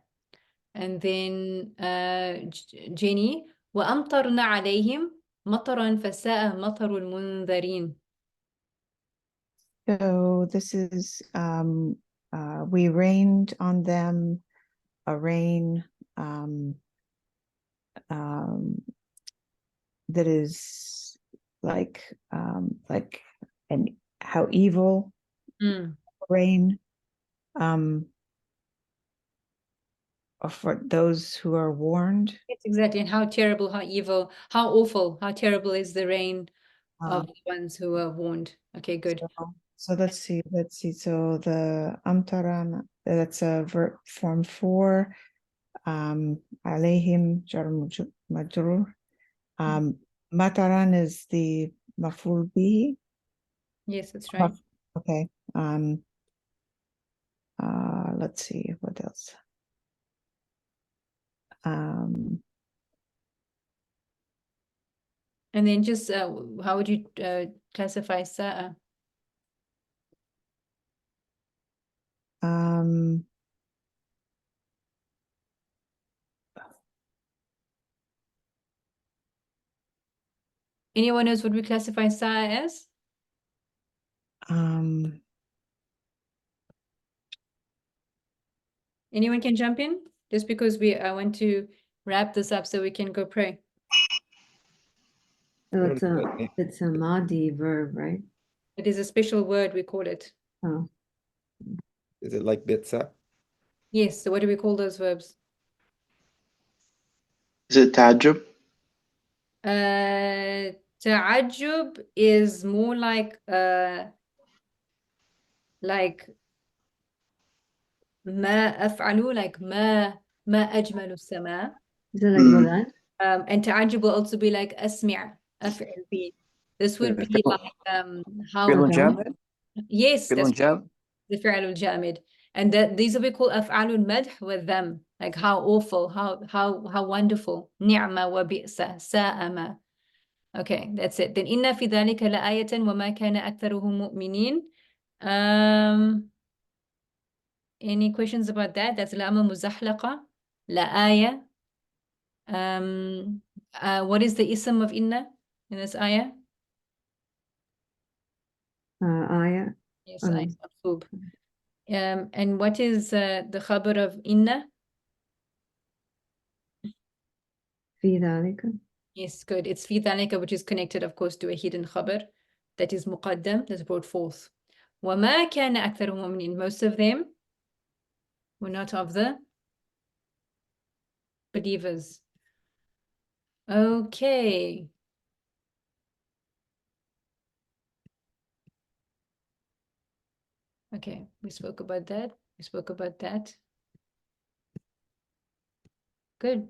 And then Jenny, وأمطرنا عليهم مطرا فساء مطر المنذرين. So this is we rained on them a rain that is like and how evil rain for those who are warned. Yes, exactly. And how terrible, how evil, how awful, how terrible is the reign of the ones who are warned. Okay, good. So let's see. So the amtaran, that's a verb form 4. Alayhim jar majrur. Mataran is the maf'ul bihi. Yes, that's right. Okay. Let's see what else. And then just how would you classify sa'a? Anyone knows what we classify sa'a as? Anyone can jump in? Just because I want to wrap this up so we can go pray. So it's a Madi verb, right? It is a special word, we call it. Oh. Is it like bitsa? Yes, so what do we call those verbs? Is it ta'ajjub? Ta'ajjub is more like ما أفعل, like ما أجمل السماء. Is it like Golan? And ta'ajjub will also be like أسمع أفعل به. This would be like how فعل جامد. yes, فعل that's جامد. the فعل الجامد. And these will be called أفعال المدح with them, like how awful, how wonderful. نعمة وبئس ساء ما. Okay, that's it. Then إن في ذلك لآية وما كان أكثرهم مؤمنين. Any questions about that? That's لام مزحلقة. لآية. What is the ism of inna in this ayah? Ayah. Yes, Oh, أي مرفوض. And what is the khabar of inna? في ذلك. Yes, good. It's fi dhalika, which is connected, of course, to a hidden khabar that is muqaddam, that's brought forth. وَمَا كَانَ أَكْثَرُهُم مُؤْمِنِينَ. Most of them were not of the believers. Okay. Okay, we spoke about that. We spoke about that. Good.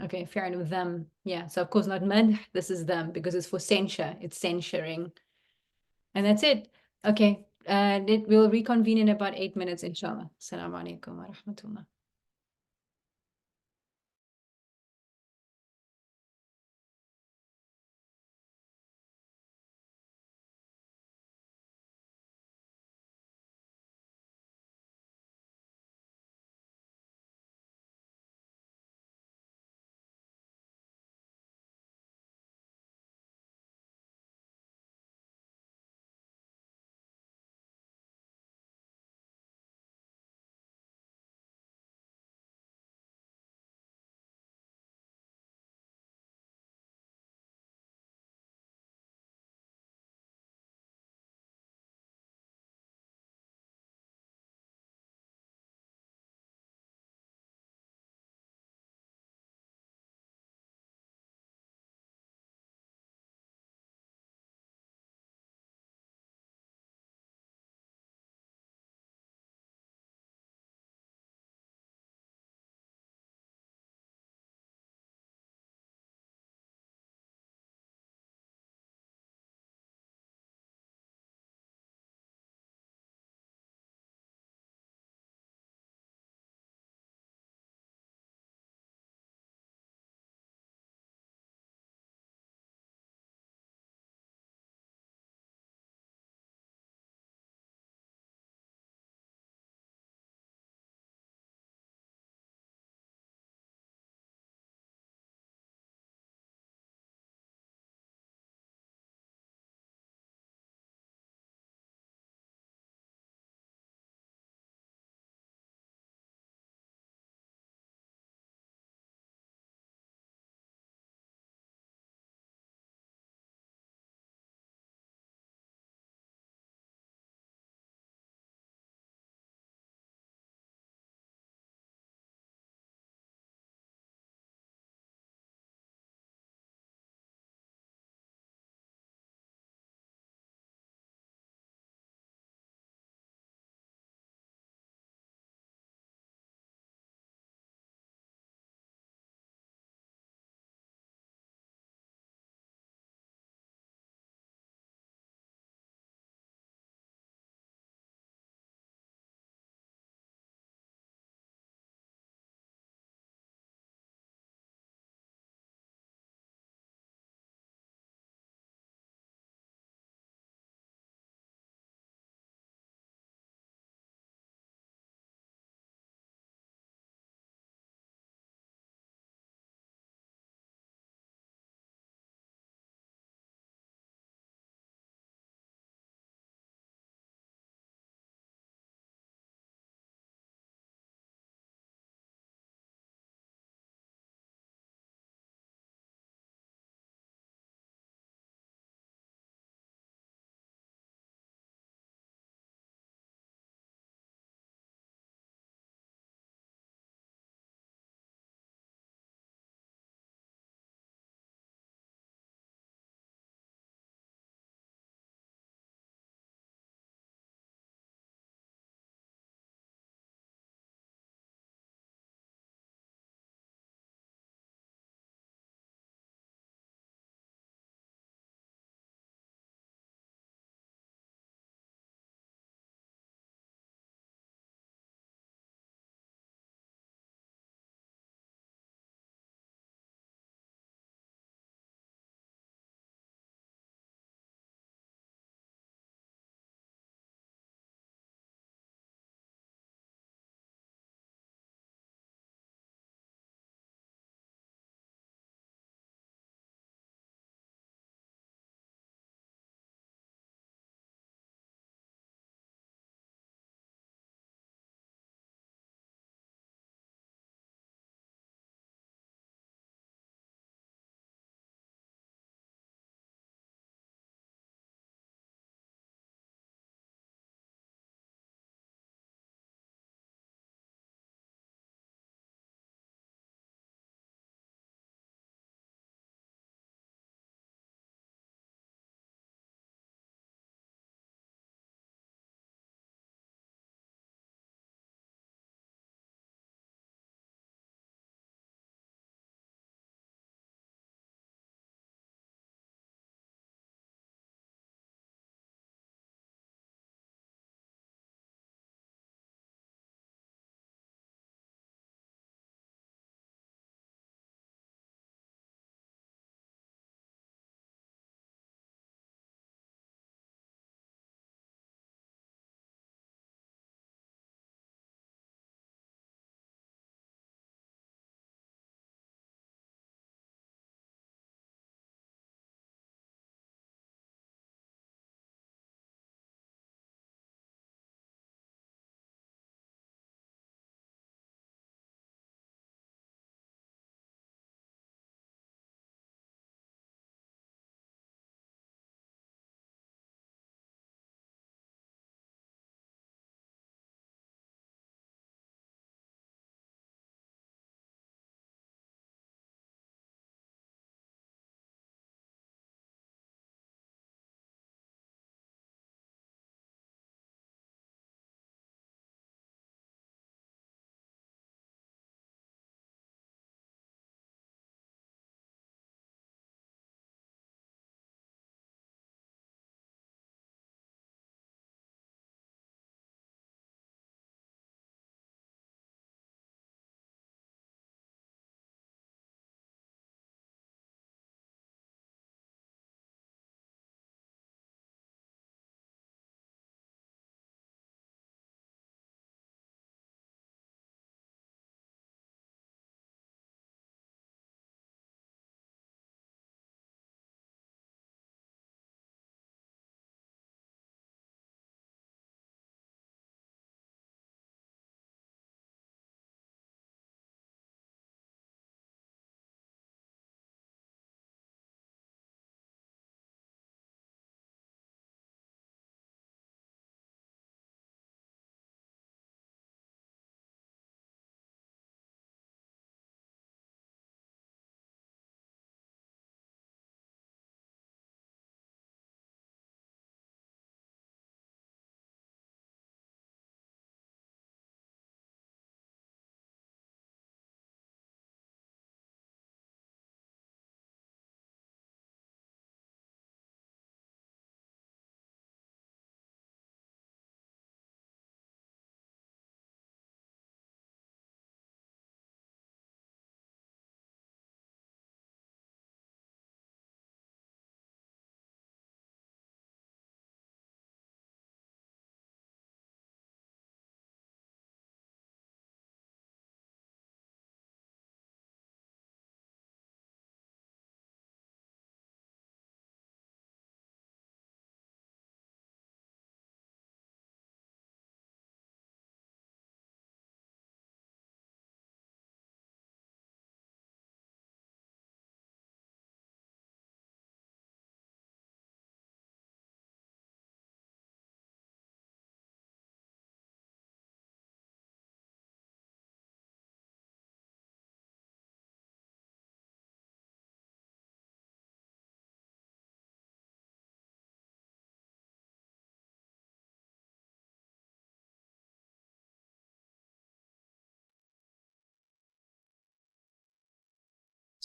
Okay, fair enough. Them. Yeah, so of course not madh, this is them because it's for censure. It's censuring. And that's it. Okay, we'll reconvene in about 8 minutes, inshallah. Assalamu alaikum wa rahmatullah.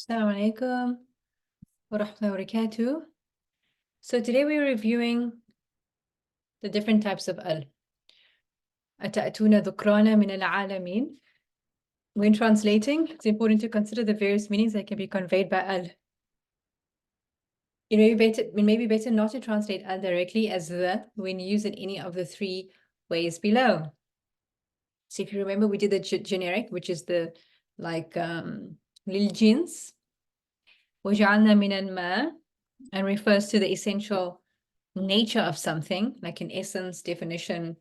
Assalamu alaikum wa rahmatullahi wa barakatuh. So today we're reviewing the different types of al. أتأتون ذكرانا من العالمين. When translating, it's important to consider the various meanings that can be conveyed by al. It may be better not to translate al directly as the when used in any of the three ways below. So if you remember, we did the generic, which is the lil jins. وَجَعَلْنَا مِنَ الْمَاءِ, and refers to the essential nature of something, like in essence, definition.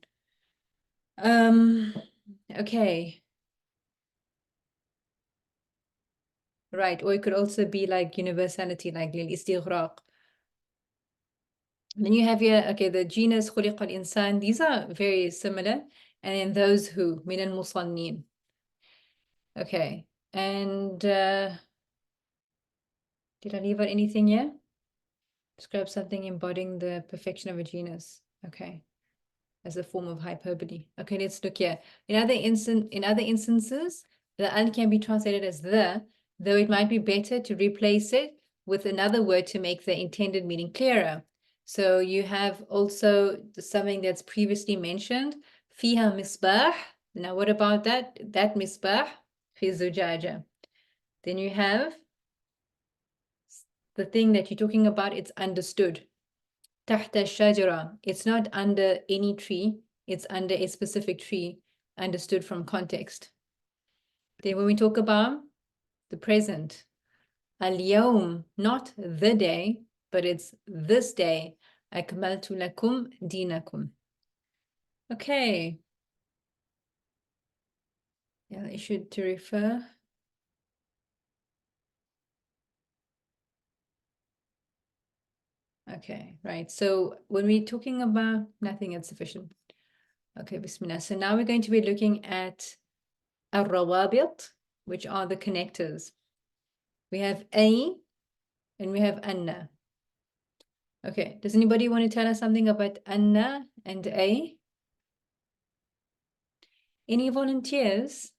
Okay. Right, or it could also be like universality, like للإستغراق. Then you have here, okay, the genus خُلِقَ الإنسان. These are very similar. And then those who, من المصنين. Okay, and did I leave out anything here? Describe something embodying the perfection of a genus. Okay, as a form of hyperbole. Okay, let's look here. In other instances, the al can be translated as the, though it might be better to replace it with another word to make the intended meaning clearer. So you have also something that's previously mentioned, فيها مصباح. Now what about that? That misbah في زجاجة. Then you have the thing that you're talking about, it's understood. تحت الشجرة. It's not under any tree, it's under a specific tree, understood from context. Then when we talk about the present, اليوم, not the day, but it's this day. أكملت لكم دينكم. Okay. Yeah, issue to refer. Okay, right. So when we're talking about nothing, it's sufficient. Okay, bismillah. So now we're going to be looking at al-rawabit, which are the connectors. We have a and we have anna. Okay, does anybody want to tell us something about anna and a? Any volunteers?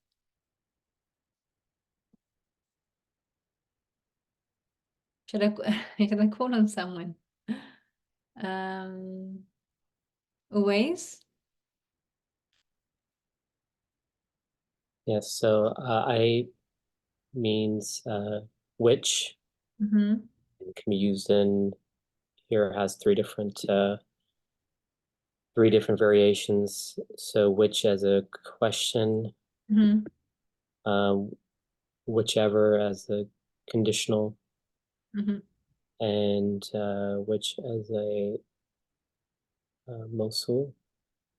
Should I call on someone? Uwais? Yes, so I means which. Mm-hmm. It can be used in, here it has three different variations. So which as a question, Mm-hmm. whichever as a conditional, Mm-hmm. and which as a mosul.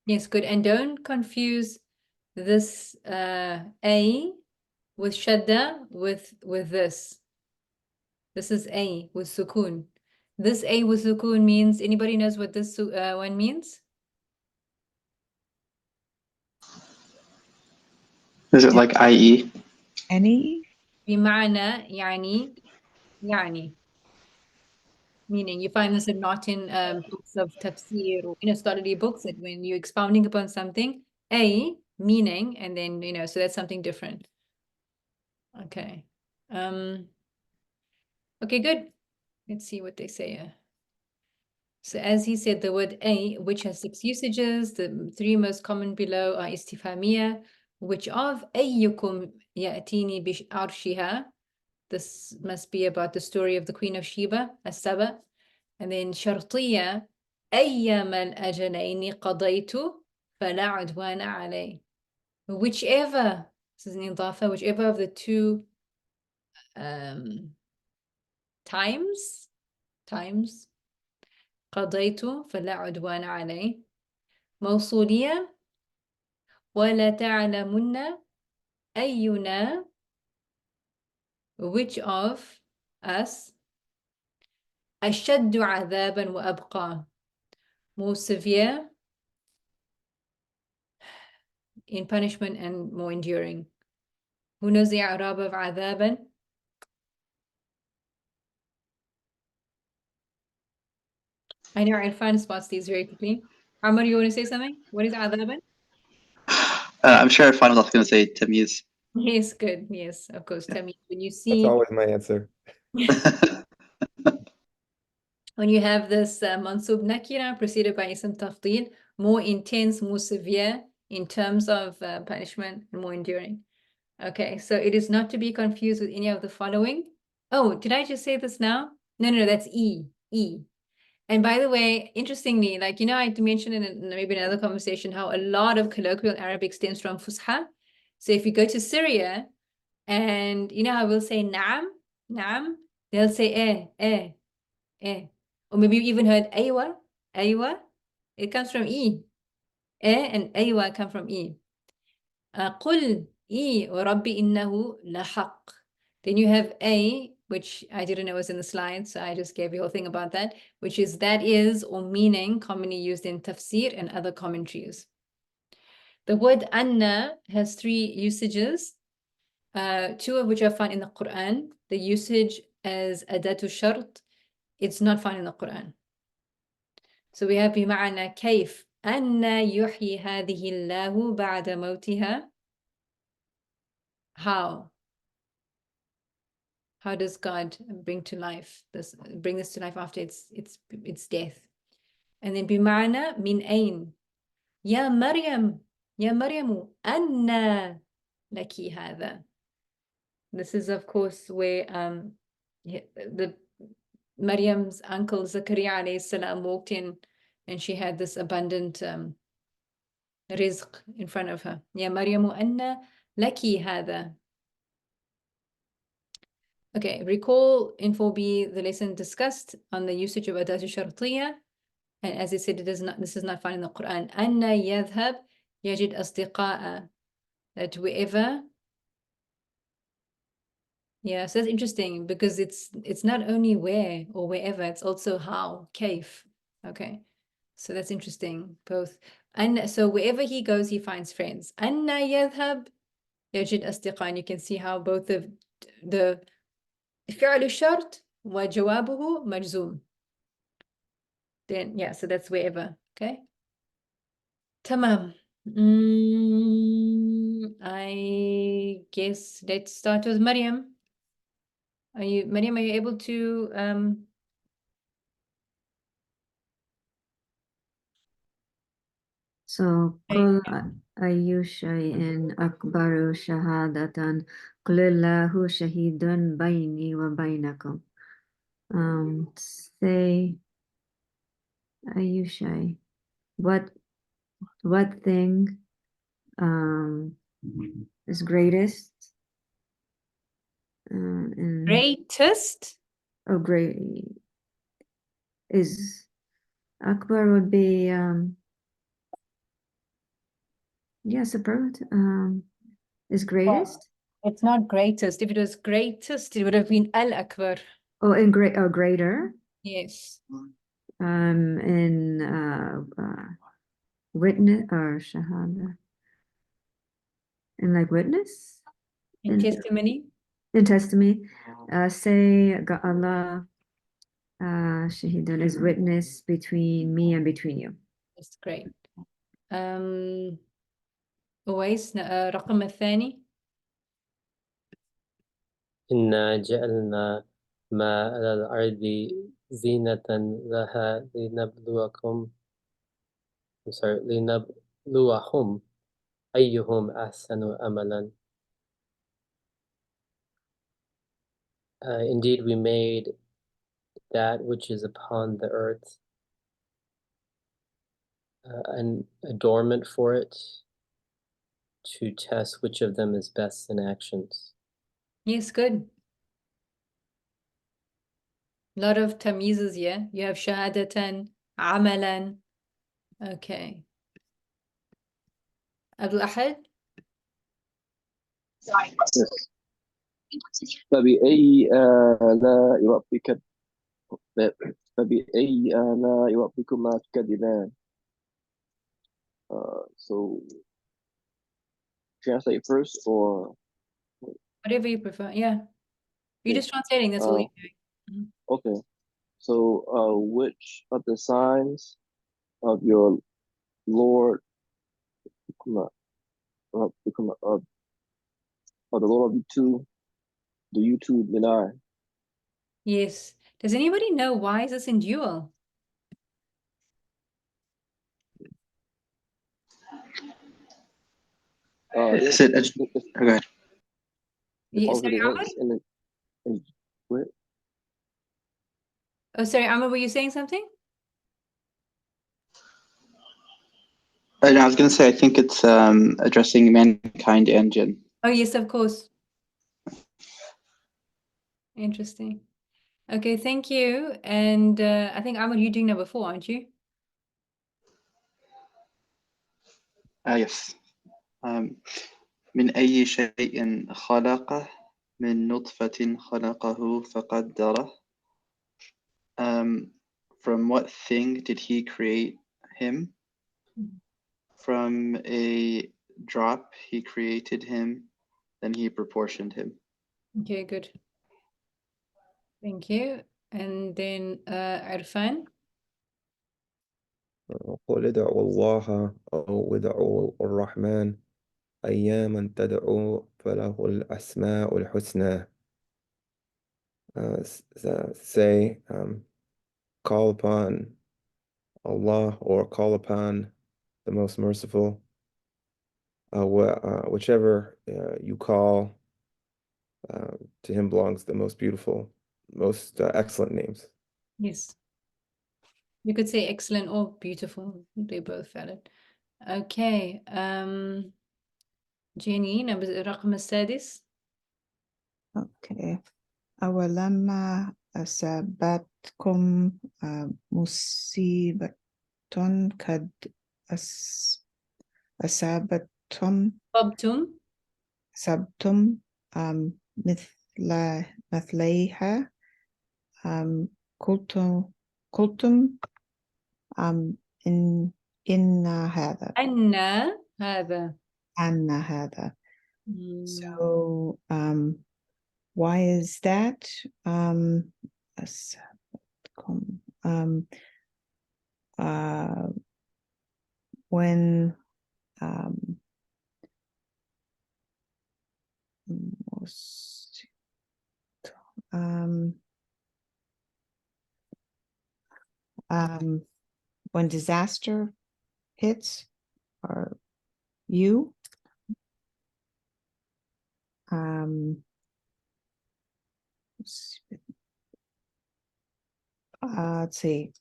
Yes, good. And don't confuse this a with shadda with this. This is a with sukun. This a with sukun means, anybody knows what this one means? Is it like IE? Any? بمعنى يعني. Meaning you find this a lot in books of tafsir or scholarly books, that when you're expounding upon something, a meaning, and then so that's something different. Okay. Okay, good. Let's see what they say here. So as he said, the word a, which has 6 usages, the 3 most common below are istifhamiyya, which of ayyukum ya'tini bi'arshiha. This must be about the story of the Queen of Sheba, as-Saba. And then shartiyya, ayyama al-ajalaini qadaytu fala udwana alay. Whichever, this is an idafa, whichever of the 2 times قضيت فلا عدوان علي. موصولية ولا تعلمن أينا, which of us أشد عذابا وأبقى, more severe in punishment and more enduring. Who knows the i'rab of عذابا? I know Irfan spots these very quickly. Amr, you want to say something? What is عذابا? I'm sure Irfan was also going to say tamyiz. Yes, good. Yes, of course. Tamyiz. When you That's see, always my answer. when you have this mansub nakira preceded by ism tafdil, more intense, more severe in terms of punishment, and more enduring. Okay, so it is not to be confused with any of the following. Oh, did I just say this now? No, that's E. E. And by the way, interestingly, like, I mentioned in maybe another conversation how a lot of colloquial Arabic stems from Fusha. So if you go to Syria and how we'll say Naam, they'll say eh. Or maybe you even heard aywa. It comes from E. And aywa come from E. قل وربي إنه لحق. Then you have A, which I didn't know was in the slide, so I just gave you a whole thing about that, which is that is or meaning commonly used in tafsir and other commentaries. The word anna has 3 usages, 2 of which are found in the Quran. The usage as adatu shart, it's not found in the Quran. So we have بمعنى كيف أن يحيي هذه الله بعد موتها. How does God bring this to life after its death? And then بمعنى من أين يا مريم أنى لك هذا. This is of course where the Maryam's uncle Zakaria alayhi salam walked in and she had this abundant rizq in front of her. يا مريم أنى لك هذا. Okay, recall in 4B the lesson discussed on the usage of adat shartiyya, and as I said, this is not found in the Quran. Anna yadhhab yajid asdiqa'a, that wherever. Yeah, so that's interesting because it's not only where or wherever, it's also how, kaif. Okay, so that's interesting, both. And so wherever he goes, he finds friends. Anna yadhhab yajid asdiqa, and you can see how both the فعل الشرط وجوابه مجزوم. Then yeah, so that's wherever. Okay. تمام. I guess let's start with Maryam. Maryam, are you able to So قل أي شيء أكبر شهادة قل الله شهيد بيني وبينكم. Say أي شيء, what thing is greatest? greatest? Oh, great is Akbar would be superlative. Is greatest? It's not greatest. If it was greatest, it would have been al-akbar. Oh, greater. Yes. In witness or shahada. In like witness? In testimony? In testimony. Say Allah Shahidun is witness between me and between you. That's great. أويس رقم الثاني. إنا جعلنا ما على الأرض زينة لها لنبلوهم أيهم أحسن أملا. Indeed, we made that which is upon the earth an adornment for it, to test which of them is best in actions. Yes, good. A lot of tamyizes here. You have shahadatan, amalan. Okay. Abdul Ahad? فبأي آلاء ربك فبأي آلاء ربكما تكذبان. So translate first or Whatever you prefer. Yeah. You're just translating, that's all you're doing. okay. So which of the signs of your Lord the Lord be to the YouTube and I. Yes. Does anybody know why is this in dual? Is it? Oh, go ahead. Yes, Sorry, sorry, Amr? what? Oh, sorry, Amr, were you saying something? No, I was going to say I think it's addressing mankind and jinn. Oh, yes, of course. Interesting. Okay, thank you. And I think, Amr, you're doing number 4, aren't you? Yes. من أي شيء خلقه من نطفة خلقه فقدره. From what thing did he create him? From a drop he created him, then he proportioned him. Okay, good. Thank you. And then Irfan. قل ادعوا الله أو ادعوا الرحمن أياما تدعوا فله الأسماء الحسنى. Say, call upon Allah or call upon the most merciful. Whichever you call, to him belongs the most beautiful, most excellent names. Yes. You could say excellent or beautiful. They're both valid. Okay. Jenny, الرقم السادس. Okay. أولما أصابتكم مصيبة قد أصابتم مثليها قلتم إن هذا أن هذا. So why is that? When when disaster hits or you, let's see,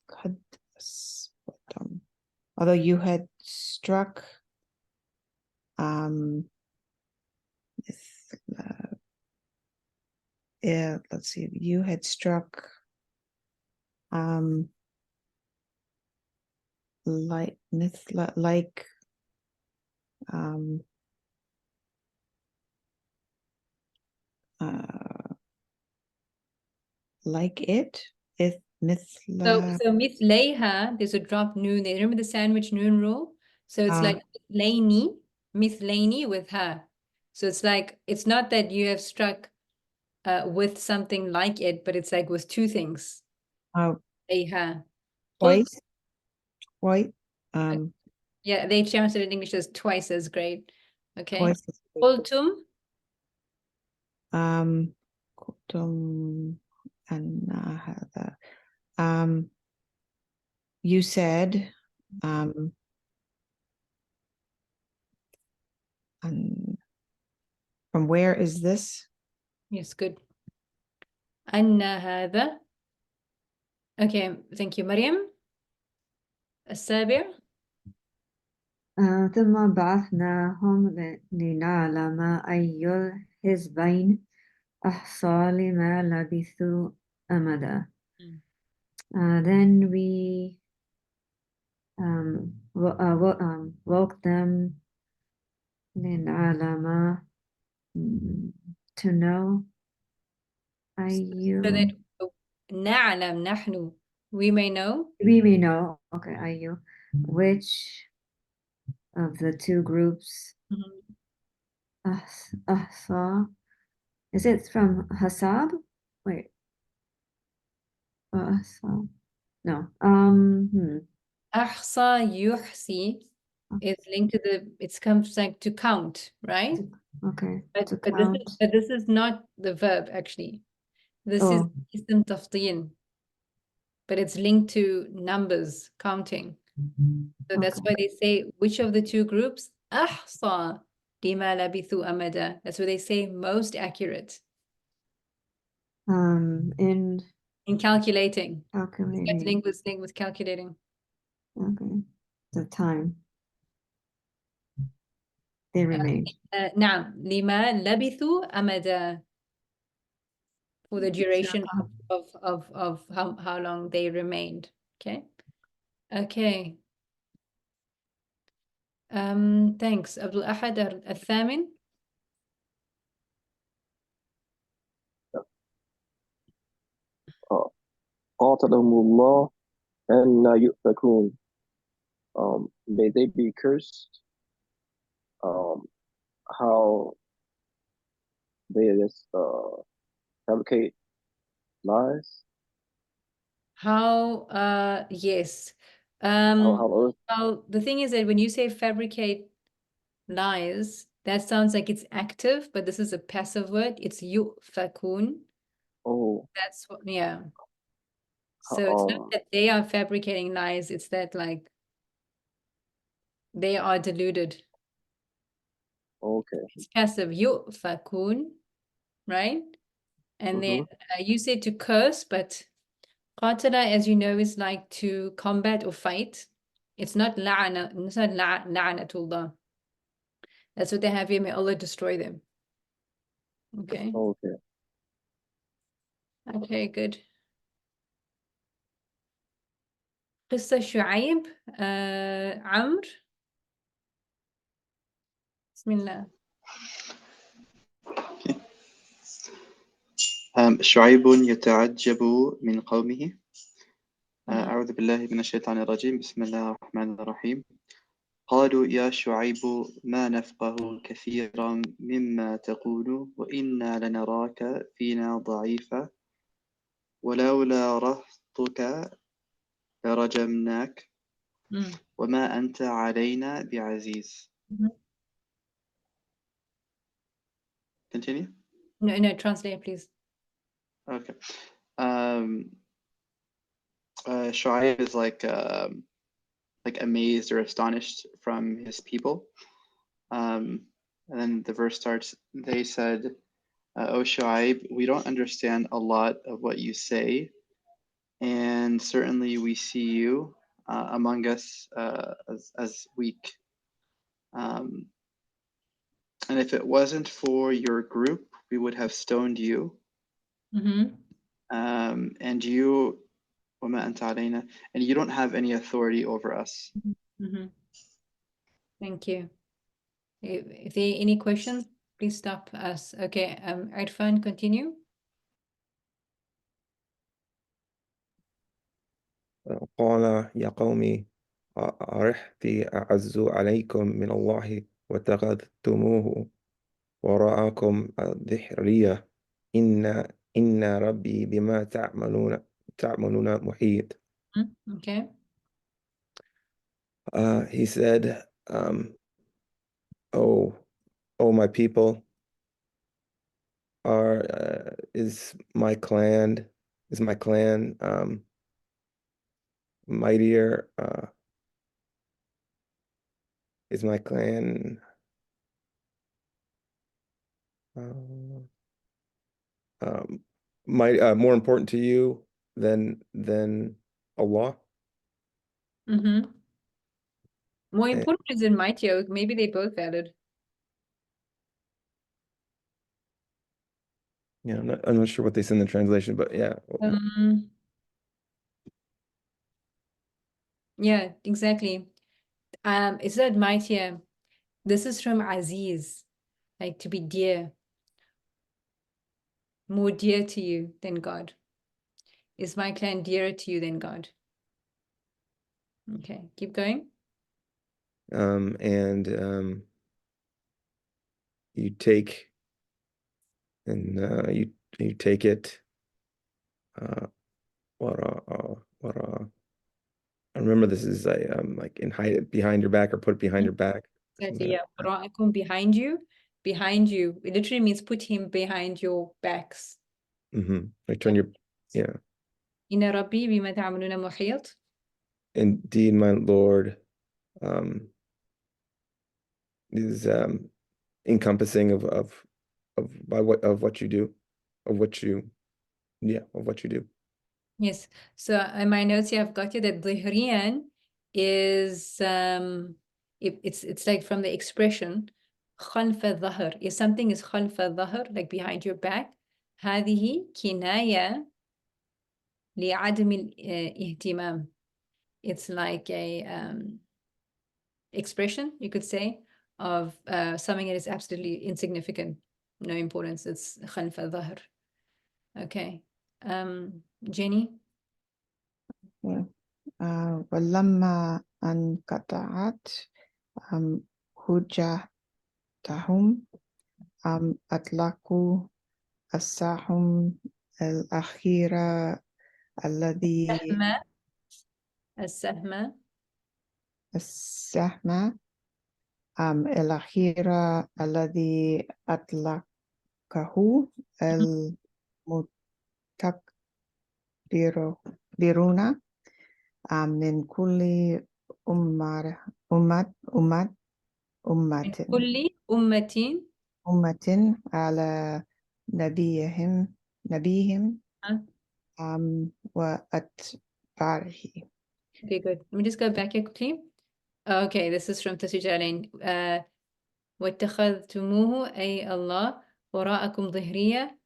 although you had struck let's see, you had struck like it, if So مثليها, there's a drop noon there. Remember the sandwich noon rule? So it's like مثليني with her. So it's like, it's not that you have struck with something like it, but it's like with two things. مثليها. twice. Yeah, they changed it in English as twice as great. Okay. Twice as great. قلتم. قلتم أن هذا. You said, and from where is this? Yes, good. أن هذا. Okay, thank you. مريم. السابع. ثم بعثناهم لنعلم أي الحزبين أحصى لما لبثوا أمدا. Then we woke them لنعلم, to know أي. So that نعلم نحن, we may know. We may know. Okay, أي, which of the two groups أحصى. Is it from Hasab? Wait. No. أحصى يحصي is linked to the, it comes like to count, right? Okay. But, To but count. this is not the verb actually. This is Oh. ism tafdil, but it's linked to numbers, counting. So that's Okay. why they say which of the two groups أحصى لما لبثوا أمدا. That's what they say most accurate In in calculating. It's got calculating. linked with calculating. Okay. The time they remained. نعم لما لبثوا أمدا, for the duration of how long they remained. Okay. Okay. Thanks. Abdul Ahad الثامن. قاتلهم الله أن لا يؤفكون. May they be cursed. How they just fabricate lies. How yes. How Well, the thing is that when you say fabricate lies, that sounds like it's active, but this is a passive word. It's yufakun. oh That's what, yeah. So it's not um that they are fabricating lies, it's that like they are deluded. okay. It's passive, yufakun, right? And then you say to curse, but qatala, as you know, is like to combat or fight. It's not la'ana, it's not la'anatullah. That's what they have here. May Allah destroy them. Okay. Okay. Okay, good. قصة شعيب عمرو. بسم الله. شعيب يتعجب من قومه. أعوذ بالله من الشيطان الرجيم. بسم الله الرحمن الرحيم. قالوا يا شعيب ما نفقه كثيرا مما تقول وإنا لنراك فينا ضعيفا ولولا رهطك لرجمناك وما أنت علينا بعزيز. Continue? No, translate, please. Okay. Shu'aib is like amazed or astonished from his people. And then the verse starts, they said, O Shu'aib, we don't understand a lot of what you say, and certainly we see you among us as weak. And if it wasn't for your group, we would have stoned you. And you, وَمَا أَنْتَ عَلَيْنَا, and you don't have any authority over us. Thank you. If there are any questions, please stop us. Okay, Irfan, continue. قال يا قوم أرحتي أعز عليكم من الله واتخذتموه وراءكم ظهرية إن ربي بما تعملون محيط. Okay. He said, oh my people, is my clan mightier? Is my clan more important to you than Allah? More important is in mightier. Maybe they both valid. Yeah, I'm not sure what they said in the translation, but yeah. Yeah, exactly. It said mightier. This is from Aziz, like to be dear. More dear to you than God. Is my clan dearer to you than God? Okay, keep going. And you take you take it. I remember this is like hide it behind your back or put it behind your back. Exactly, yeah. Wara'akum, behind you, behind you. It literally means put him behind your backs. Like turn your, yeah. إن ربي بما تعملون محيط. Indeed, my Lord is encompassing of what you do, of what you do. Yes. So in my notes here, I've got you that ظهريا is it's like from the expression خلف الظهر. If something is خلف الظهر, like behind your back, هذه كناية لعدم الاهتمام. It's like a expression, you could say, of something that is absolutely insignificant, no importance. It's خلف الظهر. Okay. Jenny? ولما انقطعت حجتهم أطلقوا السهم الأخيرة الذي السهم السهم الأخيرة الذي أطلقه المتكبرون من كل كل أمة على نبيهم وأتباعه. Okay, good. Let me just go back here quickly. Okay, this is from Tafsir Jalalain. واتخذتموه أي الله وراءكم ظهرية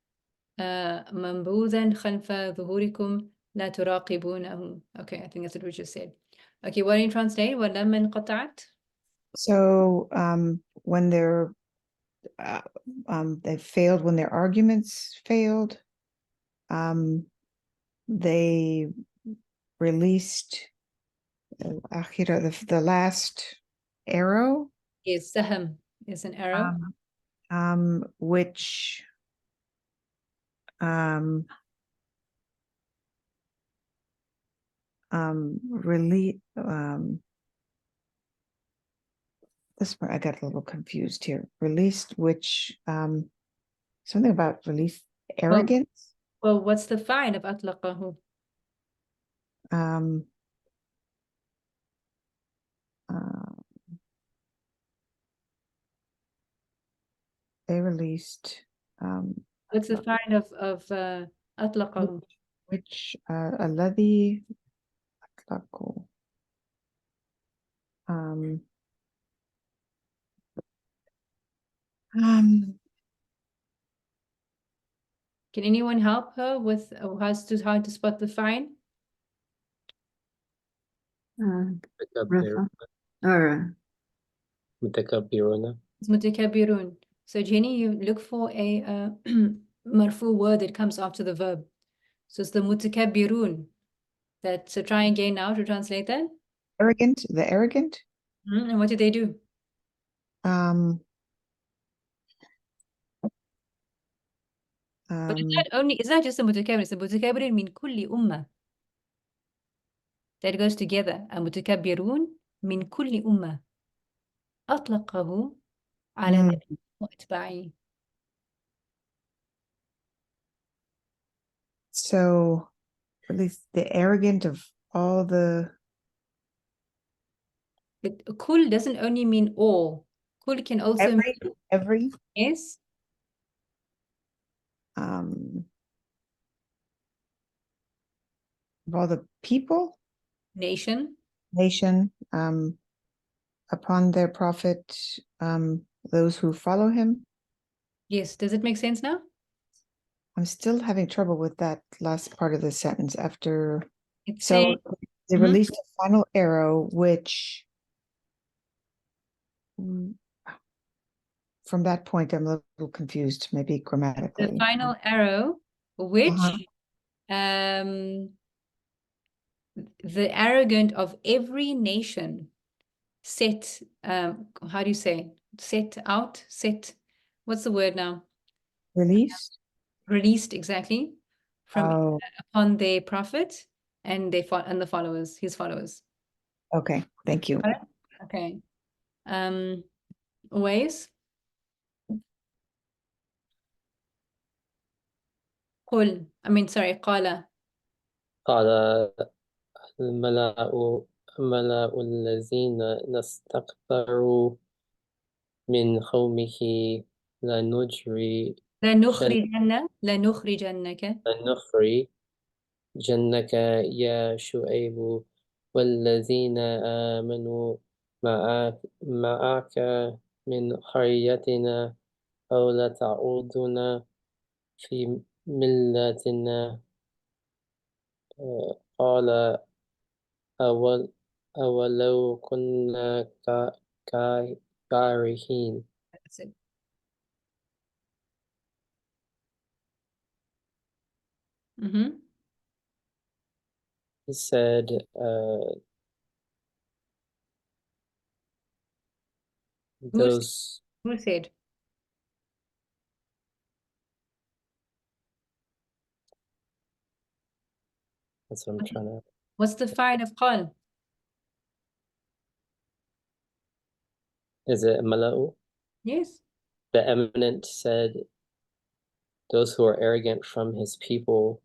منبوذا خلف ظهوركم لا تراقبونه. Okay, I think that's what we just said. Okay, what do you translate? ولما انقطعت? So when they failed, when their arguments failed, they released the last arrow. Yes, sahm is an arrow. Which really this part I got a little confused here. Released, which something about release arrogance. Well, what's the fine of أطلقه? They released What's the fine of أطلقه? which الذي أطلقوا Can anyone help her with how to spot the fine? Rafa or متكبرون. It's متكبرون. So Jenny, you look for a marfu word that comes after the verb. So it's the متكبرون. So try again now to translate that. arrogant, the arrogant. And what did they do? But it's not just the متكبر, it's the متكبر من كل أمة. That goes together. المتكبرون من كل أمة. أطلقه على نبيه وأتباعه. So at least the arrogant of all the. But كل doesn't only mean all. كل can also mean every. Yes. Of all the people. Nation. Upon their prophet, those who follow him. Yes, does it make sense now? I'm still having trouble with that last part of the sentence after. It's so saying, they released a final arrow, which from that point I'm a little confused, maybe grammatically. The final arrow, which the arrogant of every nation set, how do you say, what's the word now? Released, exactly, from upon their prophet and the followers, his followers. Okay, thank you. Okay. Ways? قل I mean sorry قال قال الملأ الذين استكبروا من قومه لنخرجنك لنخرجنك يا شعيب والذين آمنوا معك من قريتنا أو لتعودن في ملتنا قال أولو كنا كارهين. That's it. He said, those Who said? that's what I'm trying to. What's the fa'il of قال? Is it Mala'u? Yes. The eminent said, those who are arrogant from his people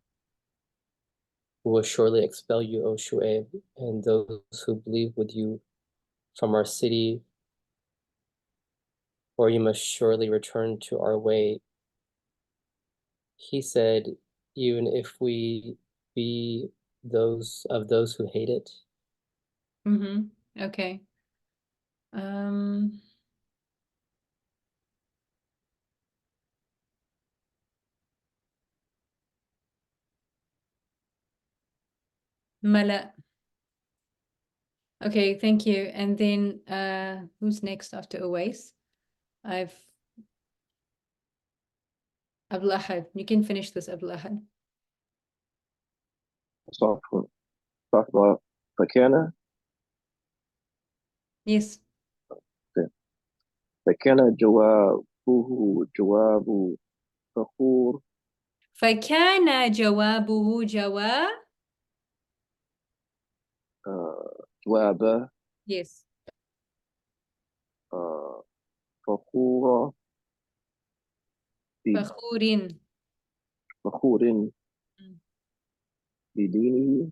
will surely expel you, O Shu'aib, and those who believe with you from our city, or you must surely return to our way. He said, even if we be those who hate it. Okay. Mala. Okay, thank you. And then who's next after Uwais? Abdul Ahad. You can finish this, Abdul Ahad. talk about فكان Yes. فكان جواب فخور فكان جوابه جواب Yes. فخورا فخور بدينه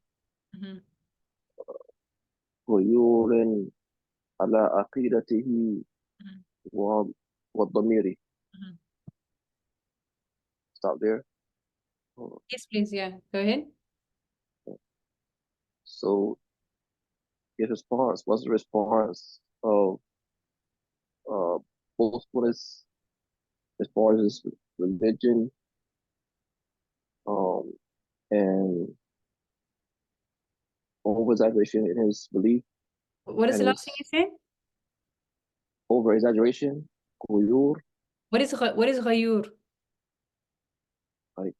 غيور على عقيدته والضمير. Stop there. Yes, please. Yeah, go ahead. So his response was the response of boastfulness as far as his religion, and over-exaggeration in his belief. What is the last thing you said? Over-exaggeration, غيور. What is غيور? Like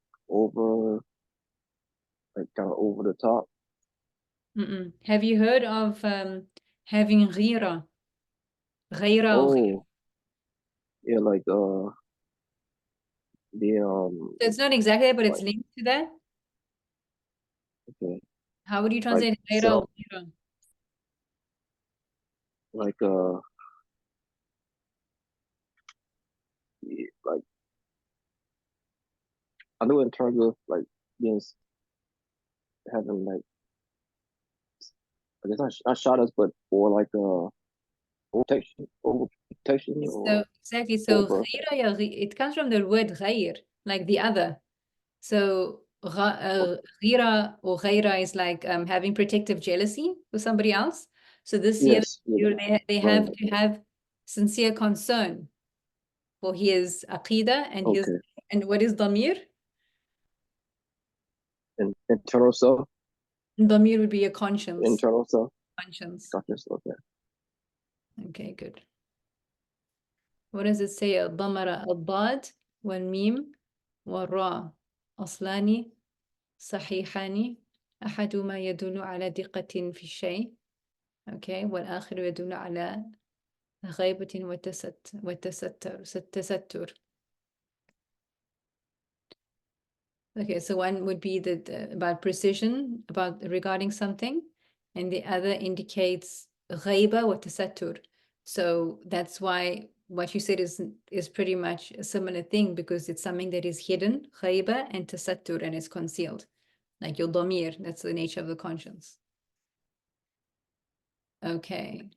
kind of over the top. Have you heard of having غيرة? غيرة. Oh, yeah, like So it's not exactly that, but it's linked to that. Okay. How would you translate Like غيرة or غيرة? Like like I know in terms of like being having like I guess not shot us, but for like protection or So exactly. So over. غيرة, it comes from the word غير, like the other. So غيرة or غيرة is like having protective jealousy for somebody else. So this year they have to have sincere concern for his aqidah and his and what is ضمير? Internal self. ضمير would be a conscience. Internal self. Conscience. Conscience. Okay. Okay, good. What does it say? الضمر الضاد والميم والراء أصلان صحيحان أحدهما يدل على دقة في الشيء. Okay, والآخر يدل على غيبة والتستر. Okay, so one would be about precision, about regarding something, and the other indicates غيبة والتستر. So that's why what you said is pretty much a similar thing because it's something that is hidden, ghaiba, and tasattur, and it's concealed. Like your dhamir, that's the nature of the conscience. Okay.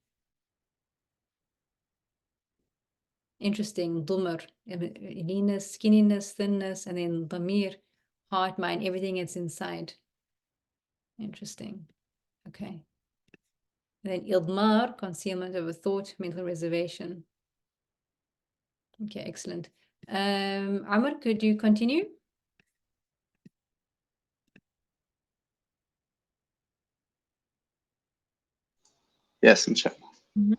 Interesting. Dhumr, leanness, skinniness, thinness, and then dhamir, heart, mind, everything is inside. Interesting. Okay. And then idmar, concealment of a thought, mental reservation. Okay, excellent. Amr, could you continue? Yes, inshallah. Mhm.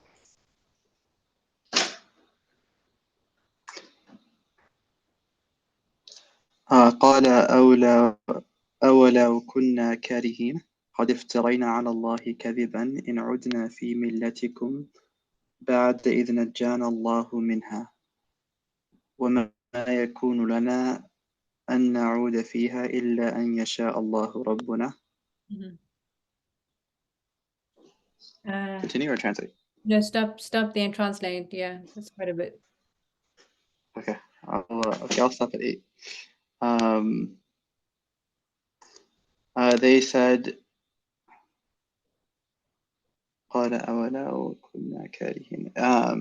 قال أولو كنا كارهين قد افترينا على الله كذبا إن عدنا في ملتكم بعد إذ نجانا الله منها وما يكون لنا أن نعود فيها إلا أن يشاء الله ربنا. Mhm. Continue or translate? No, stop there and translate. Yeah, that's quite a bit. Okay, I'll stop at 8. They said قال أولو كنا كارهين. I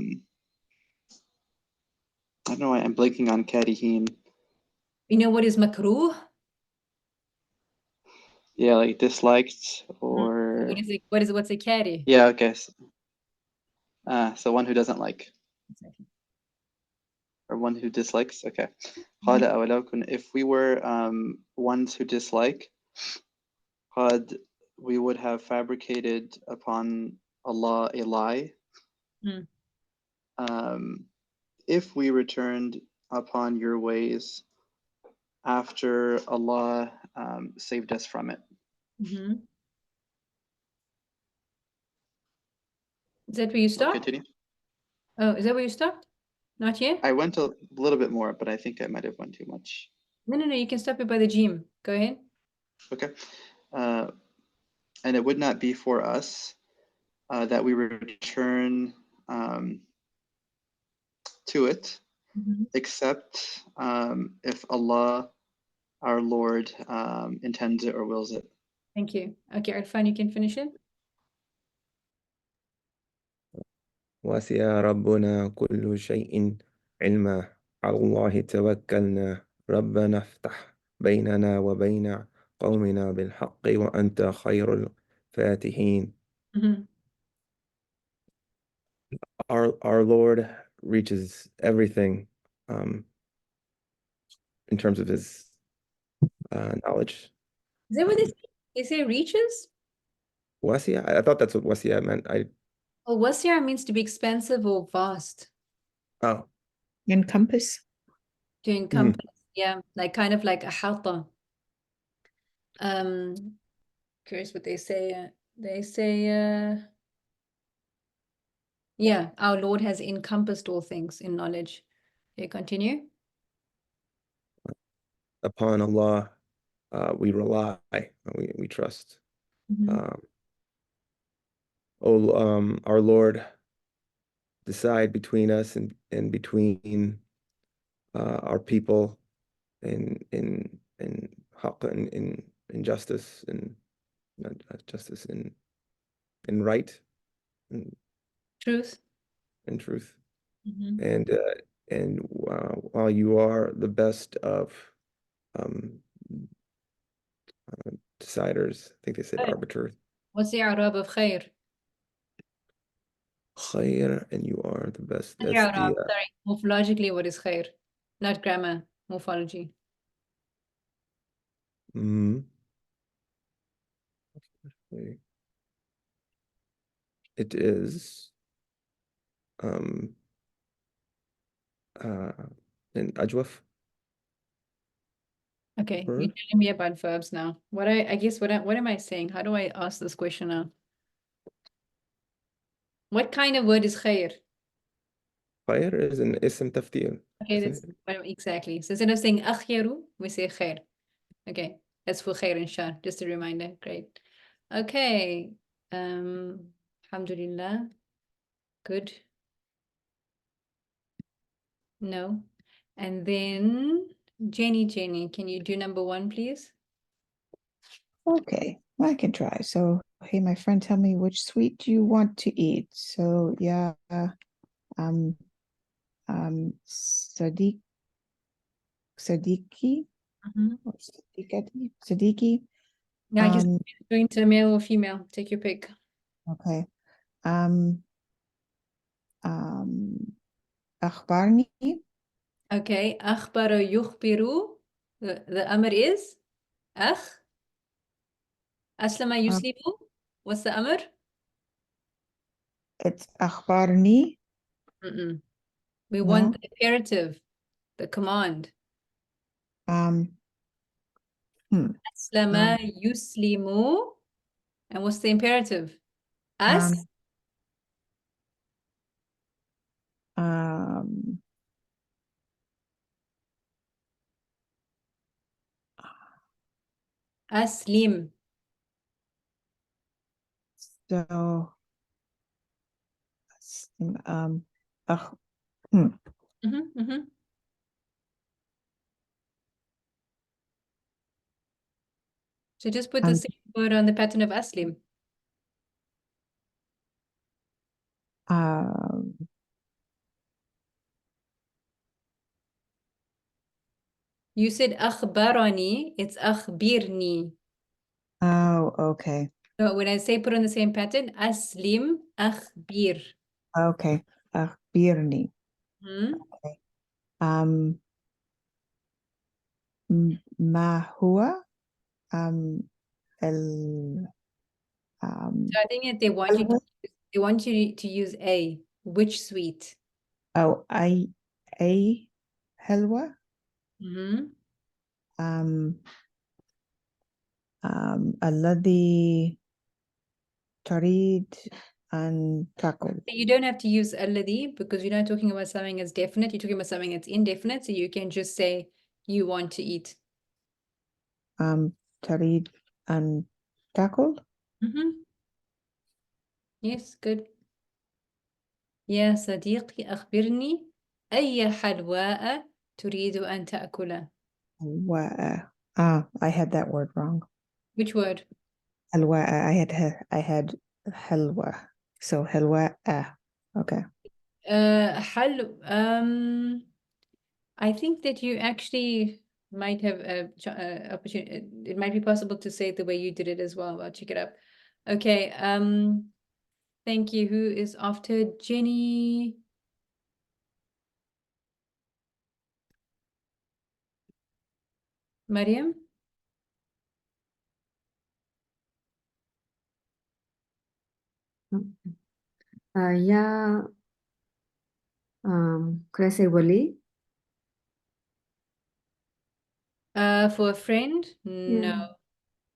don't know why I'm blanking on كارهين. You know what is makruh? Yeah, like disliked or What's a kari? yeah, okay. So one who doesn't like Exactly. or one who dislikes. Okay. قال أولو كنا, if we were ones who dislike, قد we would have fabricated upon Allah a lie. If we returned upon your ways after Allah saved us from it. Mhm. Is that where you I'll stopped? continue. Oh, is that where you stopped? Not yet? I went a little bit more, but I think I might have went too much. No, you can stop it by the gym. Go ahead. Okay. And it would not be for us that we return to it, except if Allah, our Lord, intends it or wills it. Thank you. Okay, Irfan, you can finish it. وسع ربنا كل شيء علما على الله توكلنا ربنا افتح بيننا وبين قومنا بالحق وأنت خير الفاتحين. Our Lord reaches everything in terms of his knowledge. Is that what they say? They say reaches? Wasi'a? I thought that's what wasi'a meant. Well, wasi'a means to be expansive or vast. Oh. Encompass. To encompass, yeah, like kind of like a hata. Curious what they say. They say, yeah, our Lord has encompassed all things in knowledge. Okay, continue. Upon Allah, we rely, we trust. Our Lord, decide between us and between our people in haqq, in justice, and not justice, in right, Truth. and truth. And while you are the best of deciders, I think they said arbiters. What's the Arab of khair? Khair, and you are the best. That's Sorry, morphologically, what is khair? Not grammar, morphology. It is in ajwaf. Okay, you're telling me about verbs now. What am I saying? How do I ask this question now? What kind of word is khair? Khair is an ism tafdil. Okay, that's exactly. So instead of saying akhyaru, we say khair. Okay, that's for khair and shar. Just a reminder. Great. Okay. Alhamdulillah. Good. No. And then Jenny, can you do number 1, please? Okay, I can try. So, hey, my friend, tell me which sweet you want to eat. So, yeah, Sadiq, Sadiqi, or Sadiqi. Now I just Um, going to male or female. Take your pick. okay. أخبرني. Okay. أخبر يخبر. The amr is أخ. أسلم يسلم. What's the amr? It's أخبرني. We No. want the imperative, the command. أسلم يسلم. And what's the imperative? Us. أسلم. So, So just put the same word on the pattern of Aslim. You said أخبرني, it's أخبرني. Oh, okay. So when I say put on the same pattern, أسلم أخبر. Okay. أخبرني. Hmm? Okay. ما هو So I think they want you to use a. Which sweet? Oh, أي حلوة. الذي تريد أن تأكل. You don't have to use الذي because you're not talking about something that's definite. You're talking about something that's indefinite. So you can just say you want to eat. تريد أن تأكل. Yes, good. يا صديقي أخبرني أي حلواء تريد أن تأكل. I had that word wrong. Which word? حلواء. I had حلوة. So حلواء. Okay. I think that you actually might have a opportunity. It might be possible to say it the way you did it as well. I'll check it up. Okay. Thank you. Who is after Jenny? Mariam? Yeah. Could I say Wali? For a friend? No.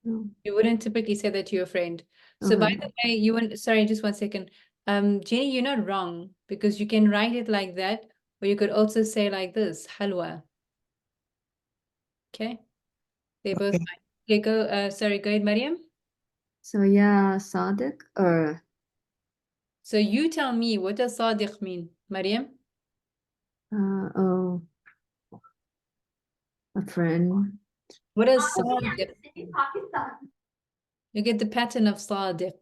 No. You wouldn't typically say that to your friend. So by the way, you want, sorry, just 1 second. Jenny, you're not wrong because you can write it like that, or you could also say like this, halwa. Okay. They both fine. Okay, go, sorry, go ahead, Mariam. So yeah, Sadiq or So you tell me, what does Sadiq mean, Mariam? oh, a friend. What does Sadiq mean? You get the pattern of Sadiq.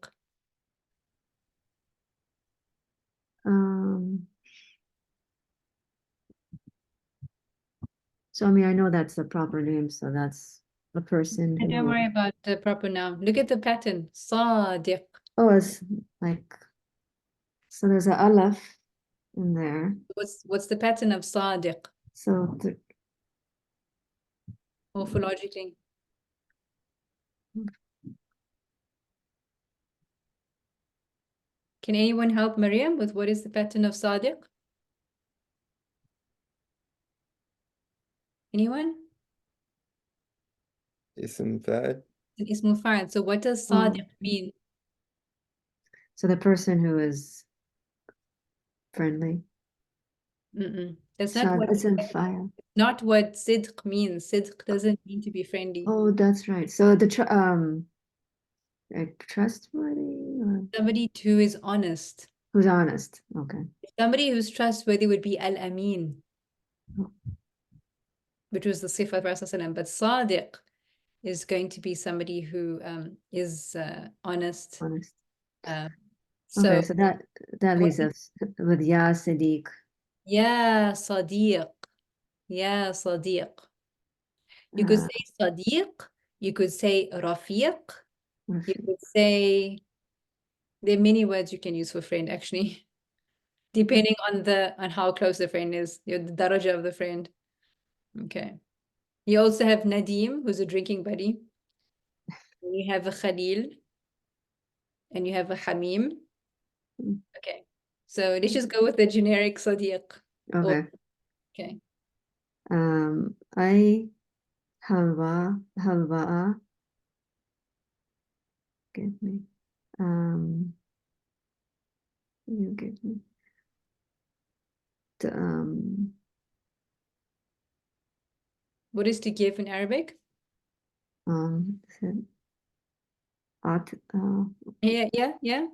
So I mean, I know that's the proper name, so that's a person Don't who. worry about the proper noun. Look at the pattern, Sadiq. Oh, it's like, so there's a alaf in there. What's the pattern of Sadiq So morphologically? Can anyone help Mariam with what is the pattern of Sadiq? Anyone? Ism fa'il. Ismu fa'il. So what does Sadiq mean? so the person who is friendly. That's not what It's in file. not what Sidq means. Sidq doesn't mean to be friendly. Oh, that's right. So the like trustworthy or Somebody who is honest. who's honest. Okay. Somebody who's trustworthy would be al-amin. which was the sifa of Prophet ﷺ. But Sadiq is going to be somebody who is honest. Honest. So Okay, so that leaves us with Ya Sadiq. Ya Sadiq. Ya Sadiq. You could say Sadiq, you could say Rafiq, you could say, there are many words you can use for friend actually, depending on how close the friend is, the daraja of the friend. Okay. You also have Nadim, who's a drinking buddy. And you have a Khalil, and you have a Hamim. Okay. So let's just go with the generic Sadiq. Okay. Okay. I halwa give me you give me the What is to give in Arabic? said at Yeah.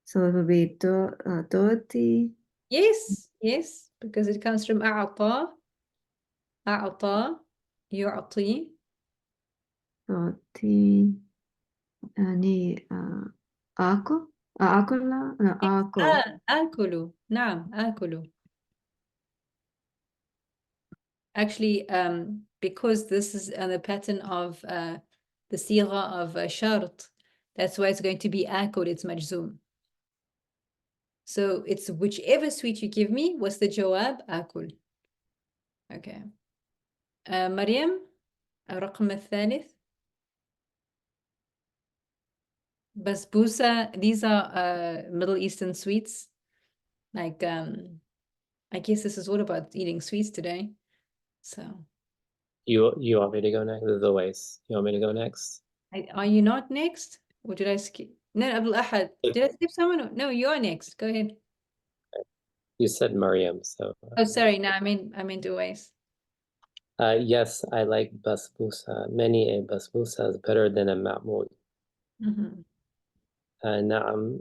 so it would be Toti. Yes, because it comes from أعطى يعطي. Toti يعني آكل لا آكل آكل نعم آكل. Actually, because this is on the pattern of the sigha of shart, that's why it's going to be آكل, it's majzoom. So it's whichever sweet you give me, what's the jawab? آكل. Okay. مريم الرقم الثالث. Basbousa, these are Middle Eastern sweets. Like, I guess this is all about eating sweets today. So, You want me to go next? The ways. You want me to go next? are you not next? Or did I skip? No, Abdul Ahad. Did I skip someone? No, you are next. Go ahead. You said Mariam, so. Oh, sorry. No, I meant Uwais. Yes, I like basbousa. Many a basbousa is better than a ma'moud. نعم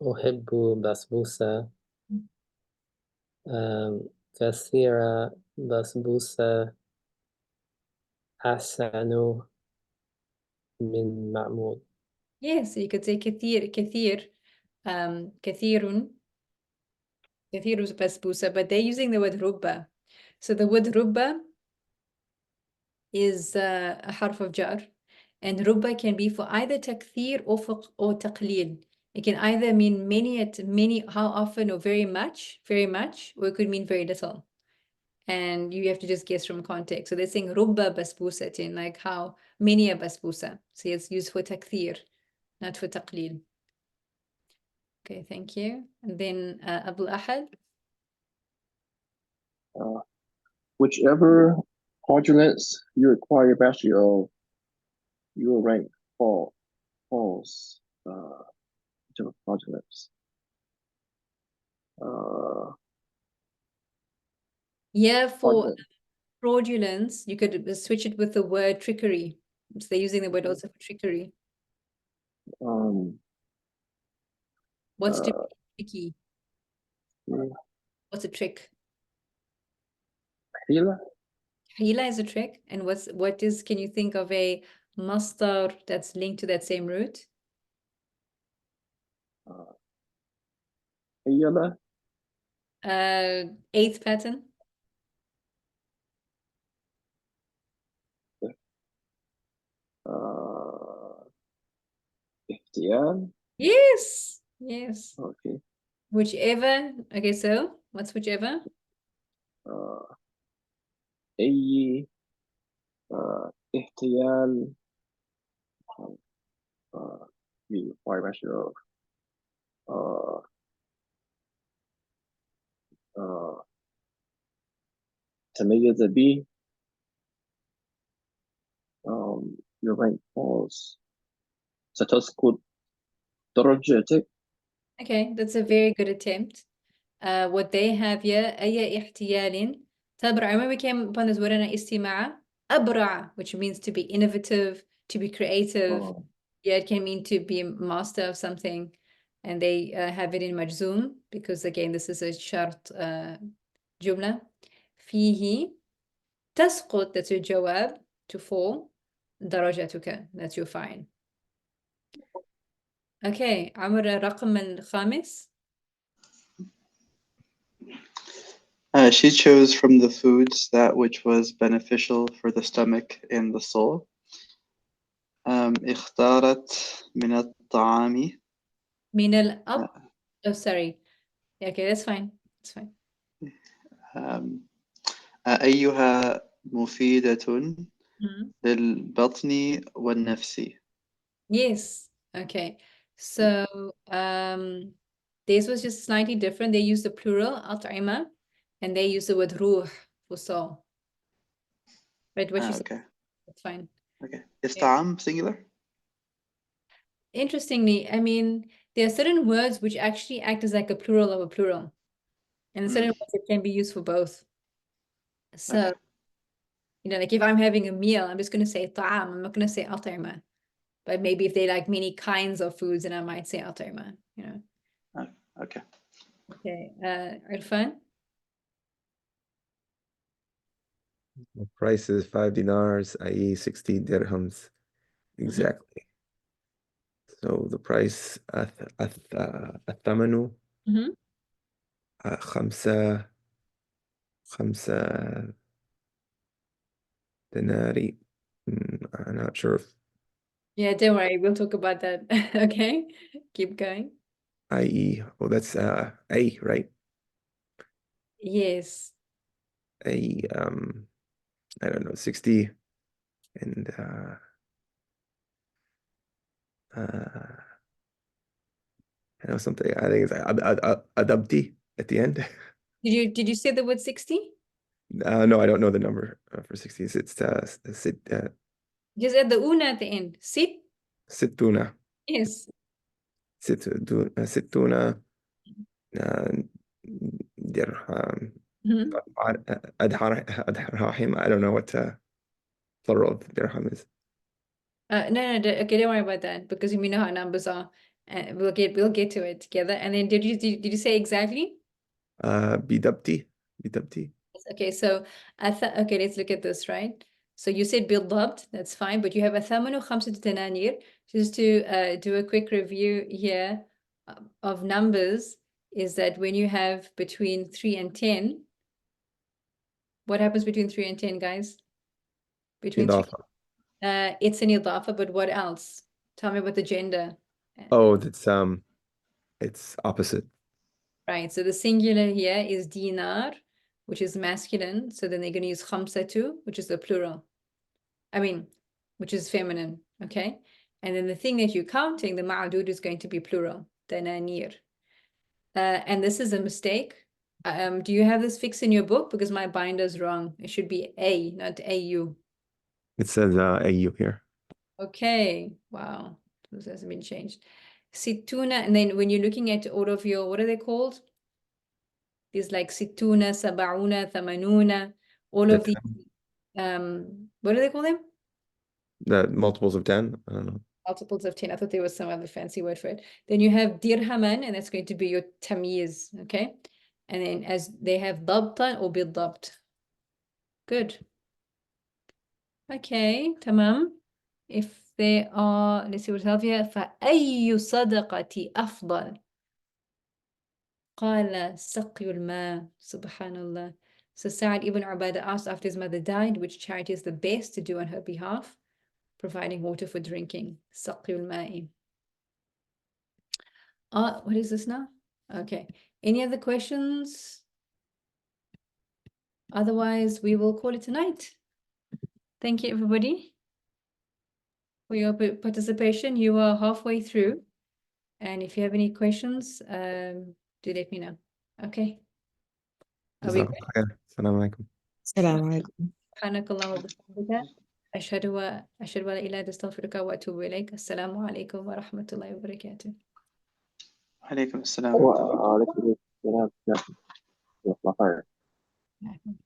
أحب بسبوسة كثيرة بسبوسة أحسن من معمول. Yes, you could say كثير كثير basbousa, but they're using the word rubba. So the word rubba is a harf of jar, and rubba can be for either takthir or taqleel. It can either mean many, how often, or very much, or it could mean very little. And you have to just guess from context. So they're saying rubba basbusatin, like how many a basbusa. So it's used for takthir, not for taqleel. Okay, thank you. And then Abdul Ahad. Whichever quadrants you require mastery of, you will rank false. Whichever quadrants. Yeah, for Fraudulent. fraudulence, you could switch it with the word trickery. So they're using the word also for trickery. What's tricky? What's a trick? Hila? Hila is a trick. And can you think of a masdar that's linked to that same root? Hila? Eighth pattern. Ihtiyal? Yes. Okay. Whichever. Okay, so what's whichever? أي احتيال you require mastery of تميز به your rank falls ستسقط درجتك. Okay, that's a very good attempt. What they have here, أي احتيال تبرع. I remember we came upon this word in استماع. أبرع, which means to be innovative, to be creative. Yeah, it can mean to be a master of something. And they have it in majzoom because, again, this is a shart جملة فيه تسقط that's your جواب to fall درجتك that's your fine. Okay عمر الرقم الخامس. She chose from the foods that which was beneficial for the stomach and the soul. اختارت من الطعام من الأب oh sorry okay that's fine that's fine. أيها مفيدة Mhm. للبطن والنفس. Yes okay so this was just slightly different. They use the plural أطعمة and they use the word روح for soul. Right what you said Okay. that's fine. Okay. Is طعام singular? Interestingly, I mean, there are certain words which actually act as like a plural of a plural. And certain words that can be used for both. So, Okay. you know, like if I'm having a meal, I'm just going to say ta'am. I'm not going to say أطعمة. But maybe if they like many kinds of foods, then I might say أطعمة, you know. Okay. Okay, Irfan? The price is 5 dinars, i.e. 60 dirhams. Exactly. So the price الثمن Mhm. خمسة دناري. I'm not sure if Yeah, don't worry, we'll talk about that. Okay, keep going. i.e. Oh, that's A, right? Yes. I don't know, 60 and I know something. I think it's adabti at the end. Did you say the word 60? No, I don't know the number for 60. It's Just add the una at the end. Sit? ستونة Yes. ستونة درهم. Mhm. أدراهم. I don't know what plural of dirham is. No, okay, don't worry about that because we know how numbers are. We'll get to it together. And then did you say exactly? بدبتي. Okay, so okay, let's look at this, right? So you said بالضبط, that's fine, but you have الثمن خمسة دنانير. Just to do a quick review here of numbers is that when you have between 3 and 10, what happens between 3 and 10, guys? Between 3 إضافة. it's an idafa, but what else? Tell me about the gender. Oh, that's it's opposite. Right, so the singular here is dinar, which is masculine. So then they're going to use khamsatu, which is the plural. I mean, which is feminine, okay? And then the thing that you're counting, the ma'adud is going to be plural, dananir. And this is a mistake. Do you have this fixed in your book? Because my binder's wrong. It should be A, not AU. It says AU here. Okay, wow, this hasn't been changed. Situna, and then when you're looking at all of your, what are they called? These like situna, sabauna, thamanuna, all of That's the, what do they call them? the multiples of 10. I don't know. Multiples of 10. I thought there was some other fancy word for it. Then you have dirhaman, and that's going to be your tamyiz, okay? And then as they have dabtan or bidabt. Good. Okay, tamam. If they are, let's see what else here. فأي صدقة أفضل؟ قال سقي الماء. Subhanallah. So Sa'ad ibn Ubadah asked after his mother died, which charity is the best to do on her behalf? Providing water for drinking. سقي الماء. What is this now? Okay. Any other questions? Otherwise, we will call it a night. Thank you, everybody, for your participation. You are halfway through. And if you have any questions, do let me know. Okay. Are we جزاكم الله خير. السلام عليكم. السلام عليكم. سبحانك اللهم وبحمدك أشهد أن لا إله إلا أنت أستغفرك وأتوب إليك. السلام عليكم ورحمة الله وبركاته. عليكم السلام ورحمة الله. وعليكم السلام ورحمة الله.